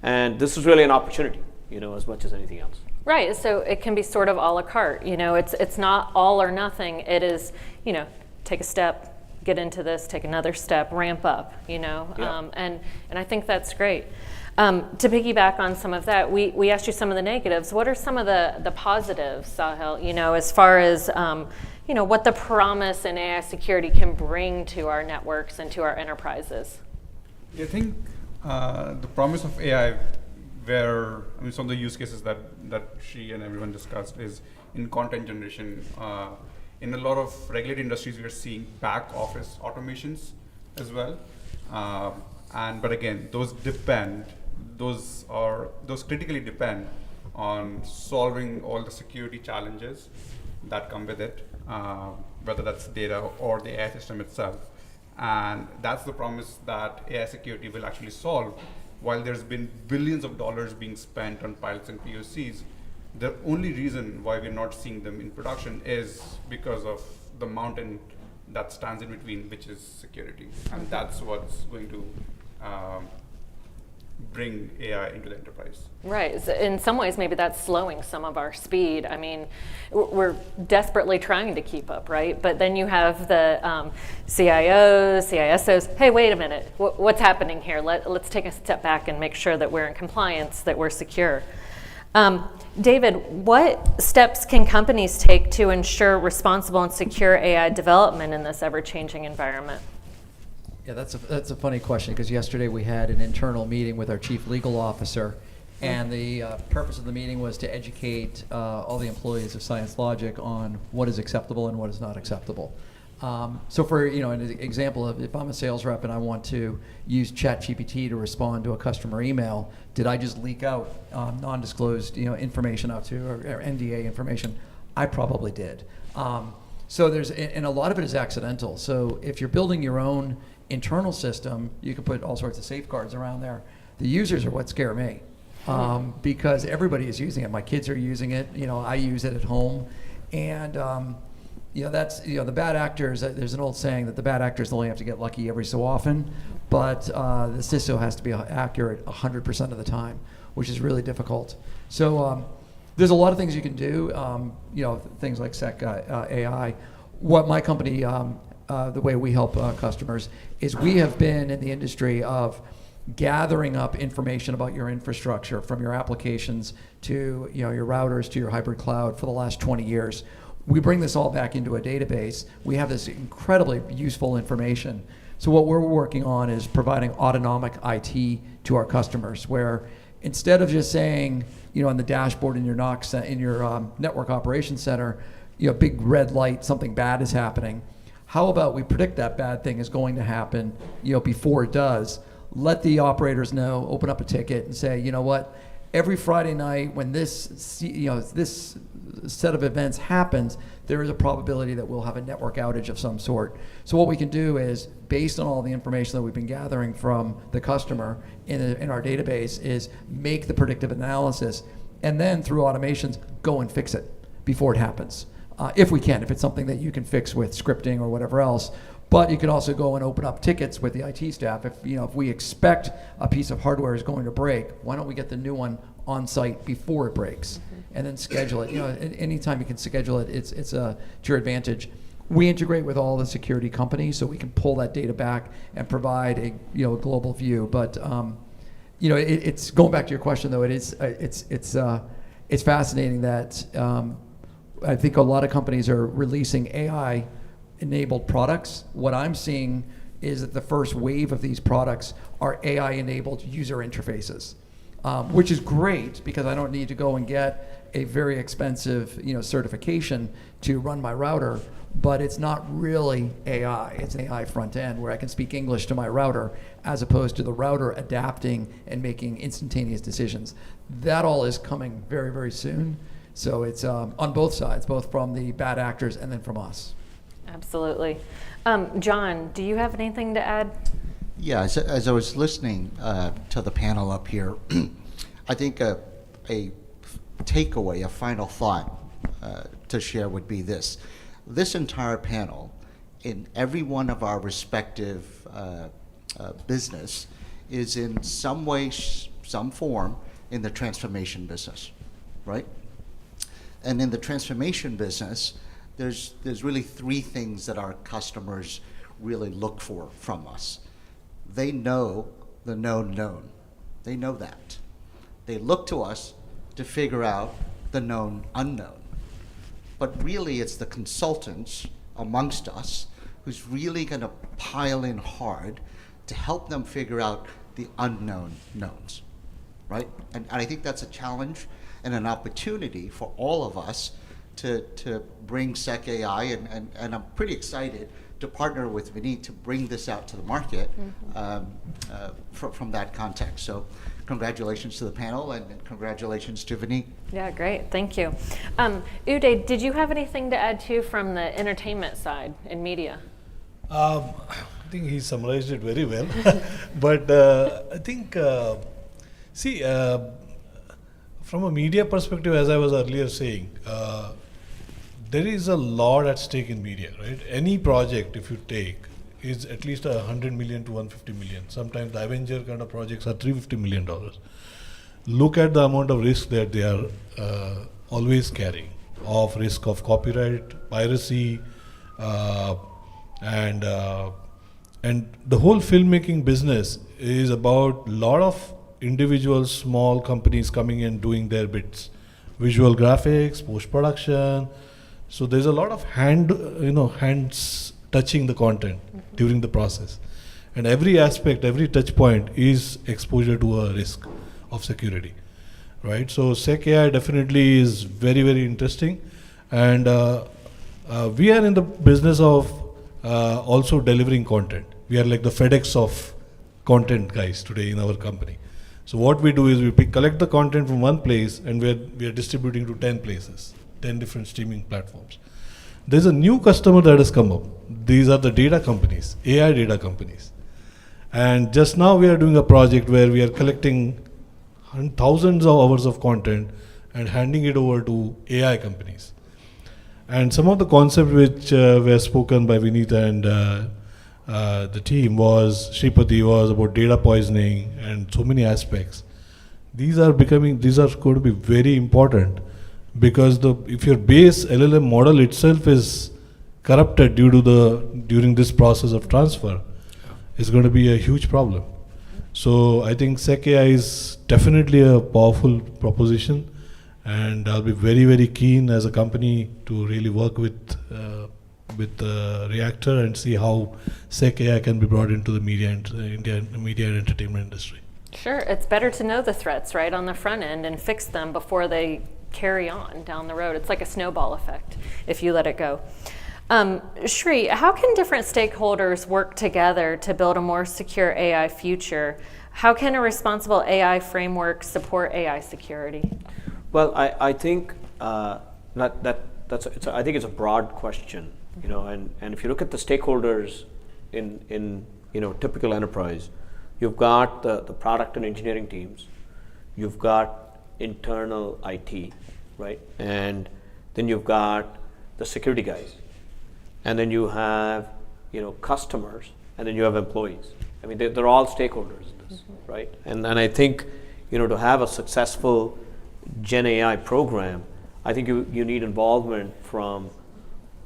and this is really an opportunity, as much as anything else. Right, so it can be sort of a la carte. It's not all or nothing. It is, take a step, get into this, take another step, ramp up. Yeah. And I think that's great. To piggyback on some of that, we asked you some of the negatives. What are some of the positives, Sahil? As far as what the promise in AI security can bring to our networks and to our enterprises. I think the promise of AI, some of the use cases that she and everyone discussed is in content generation. In a lot of regulated industries, we are seeing back office automations as well. But again, those critically depend on solving all the security challenges that come with it, whether that's data or the AI system itself. And that's the promise that AI security will actually solve. While there's been billions of dollars being spent on pilots and POCs, the only reason why we're not seeing them in production is because of the mountain that stands in between, which is security. And that's what's going to bring AI into the enterprise. Right. In some ways, maybe that's slowing some of our speed. I mean, we're desperately trying to keep up, right? But then you have the CIOs, CISOs. Hey, wait a minute. What's happening here? Let's take a step back and make sure that we're in compliance, that we're secure. David, what steps can companies take to ensure responsible and secure AI development in this ever-changing environment? Yeah, that's a funny question, because yesterday we had an internal meeting with our chief legal officer, and the purpose of the meeting was to educate all the employees of Science Logic on what is acceptable and what is not acceptable. So for an example of, if I'm a sales rep and I want to use ChatGPT to respond to a customer email, did I just leak out non-disclosed information out to, or NDA information? I probably did. So and a lot of it is accidental. So if you're building your own internal system, you can put all sorts of safeguards around there. The users are what scare me, because everybody is using it. My kids are using it. I use it at home, and that's the bad actors. There's an old saying that the bad actors only have to get lucky every so often, but the CISO has to be accurate 100% of the time, which is really difficult. So there's a lot of things you can do. Things like SecAi. What my company, the way we help customers, is we have been in the industry of gathering up information about your infrastructure, from your applications to your routers to your hybrid cloud, for the last 20 years. We bring this all back into a database. We have this incredibly useful information. So what we're working on is providing autonomic IT to our customers, where instead of just saying, on the dashboard in your network operations center, big red light, something bad is happening. How about we predict that bad thing is going to happen, before it does? Let the operators know, open up a ticket and say, you know what? Every Friday night when this set of events happens, there is a probability that we'll have a network outage of some sort. So what we can do is, based on all the information that we've been gathering from the customer in our database, is make the predictive analysis, and then through automations, go and fix it before it happens. If we can, if it's something that you can fix with scripting or whatever else. But you can also go and open up tickets with the IT staff. If we expect a piece of hardware is going to break, why don't we get the new one on site before it breaks, and then schedule it? Anytime you can schedule it, it's to your advantage. We integrate with all the security companies, so we can pull that data back and provide a global view. But it's going back to your question though. It's fascinating that I think a lot of companies are releasing AI-enabled products. What I'm seeing is that the first wave of these products are AI-enabled user interfaces, which is great, because I don't need to go and get a very expensive certification to run my router, but it's not really AI. It's an AI front end where I can speak English to my router, as opposed to the router adapting and making instantaneous decisions. That all is coming very, very soon. So it's on both sides, both from the bad actors and then from us. Absolutely. John, do you have anything to add? Yeah, as I was listening to the panel up here, I think a takeaway, a final thought to share would be this. This entire panel, in every one of our respective business, is in some way, some form, in the transformation business, right? And in the transformation business, there's really three things that our customers really look for from us. They know the known. They know that. They look to us to figure out the known unknown. But really, it's the consultants amongst us who's really going to pile in hard to help them figure out the unknown knowns, right? And I think that's a challenge and an opportunity for all of us to bring SecAi, and I'm pretty excited to partner with Vineet to bring this out to the market from that context. So congratulations to the panel and congratulations to Vineet. Yeah, great. Thank you. Uday, did you have anything to add too from the entertainment side in media? I think he summarized it very well. But I think, from a media perspective, as I was earlier saying, there is a lot at stake in media, right? Any project, if you take, is at least 100 million to 150 million. Sometimes the Avenger kind of projects are $350 million. Look at the amount of risk that they are always carrying, of risk of copyright, piracy, and the whole filmmaking business is about a lot of individual small companies coming in doing their bits, visual graphics, post-production. So there's a lot of hands touching the content during the process, and every aspect, every touch point is exposure to a risk of security, right? So SecAi definitely is very, very interesting, and we are in the business of also delivering content. We are like the FedEx of content guys today in our company. So what we do is we collect the content from one place and we are distributing to 10 places, 10 different streaming platforms. There's a new customer that has come up. These are the data companies, AI data companies. And just now we are doing a project where we are collecting thousands of hours of content and handing it over to AI companies. And some of the concepts which were spoken by Vineet and the team Sripati was about data poisoning and so many aspects. These are going to be very important, because if your base LLM model itself is corrupted during this process of transfer, it's going to be a huge problem. So I think SecAi is definitely a powerful proposition, and I'll be very, very keen as a company to really work with Reactor and see how SecAi can be brought into the media and entertainment industry. Sure, it's better to know the threats right on the front end and fix them before they carry on down the road. It's like a snowball effect if you let it go. Shri, how can different stakeholders work together to build a more secure AI future? How can a responsible AI framework support AI security? Well, I think I think it's a broad question, and if you look at the stakeholders in typical enterprise, you've got the product and engineering teams, you've got internal IT, right? And then you've got the security guys, and then you have customers, and then you have employees. I mean, they're all stakeholders in this, right? And I think to have a successful Gen AI program, I think you need involvement from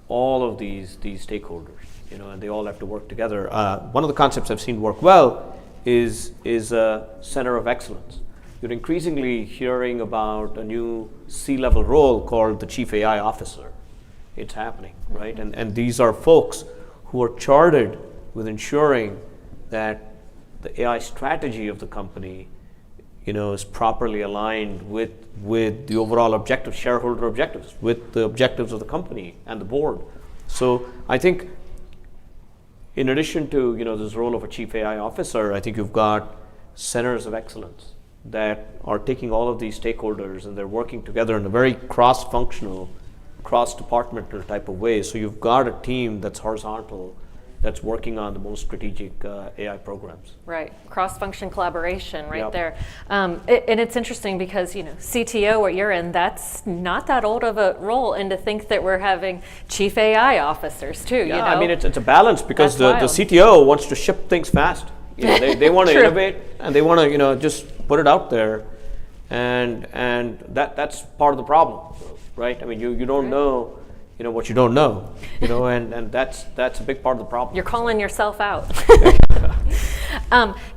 all of these stakeholders, and they all have to work together. One of the concepts I've seen work well is a center of excellence. You're increasingly hearing about a new C-level role called the Chief AI Officer. It's happening, right? And these are folks who are chartered with ensuring that the AI strategy of the company, is properly aligned with the overall objectives, shareholder objectives, with the objectives of the company and the board. So I think, in addition to this role of a Chief AI Officer, I think you've got centers of excellence that are taking all of these stakeholders and they're working together in a very cross-functional, cross-departmental type of way. So you've got a team that's horizontal, that's working on the most strategic AI programs. Right, cross-function collaboration right Yep. there. And it's interesting because, CTO, what you're in, that's not that old of a role, and to think that we're having chief AI officers too, Yeah, I mean, it's a balance because the CTO wants to ship things fast. They want to innovate, and they want to, just put it out there, and that's part of the problem, right? I mean, you don't know, what you don't know, and that's a big part of the problem. You're calling yourself out.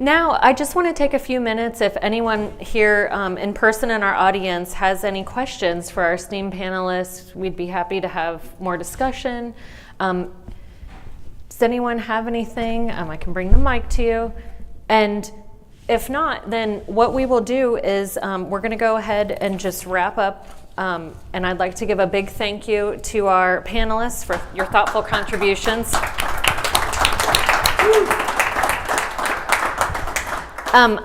Now, I just want to take a few minutes if anyone here in person in our audience has any questions for our esteemed panelists. We'd be happy to have more discussion. Does anyone have anything? I can bring the mic to you. And if not, then what we will do is we're going to go ahead and just wrap up. And I'd like to give a big thank you to our panelists for your thoughtful contributions.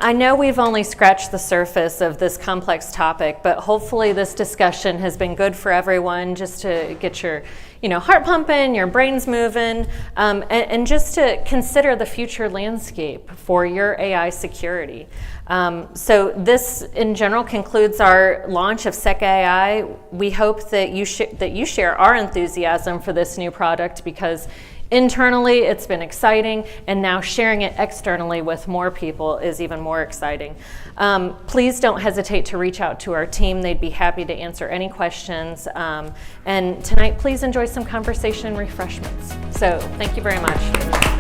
I know we've only scratched the surface of this complex topic, but hopefully this discussion has been good for everyone, just to get your heart pumping, your brains moving, and just to consider the future landscape for your AI security. So this, in general, concludes our launch of SecAi. We hope that you share our enthusiasm for this new product, because internally it's been exciting, and now sharing it externally with more people is even more exciting. Please don't hesitate to reach out to our team. They'd be happy to answer any questions. And tonight, please enjoy some conversation and refreshments. So thank you very much.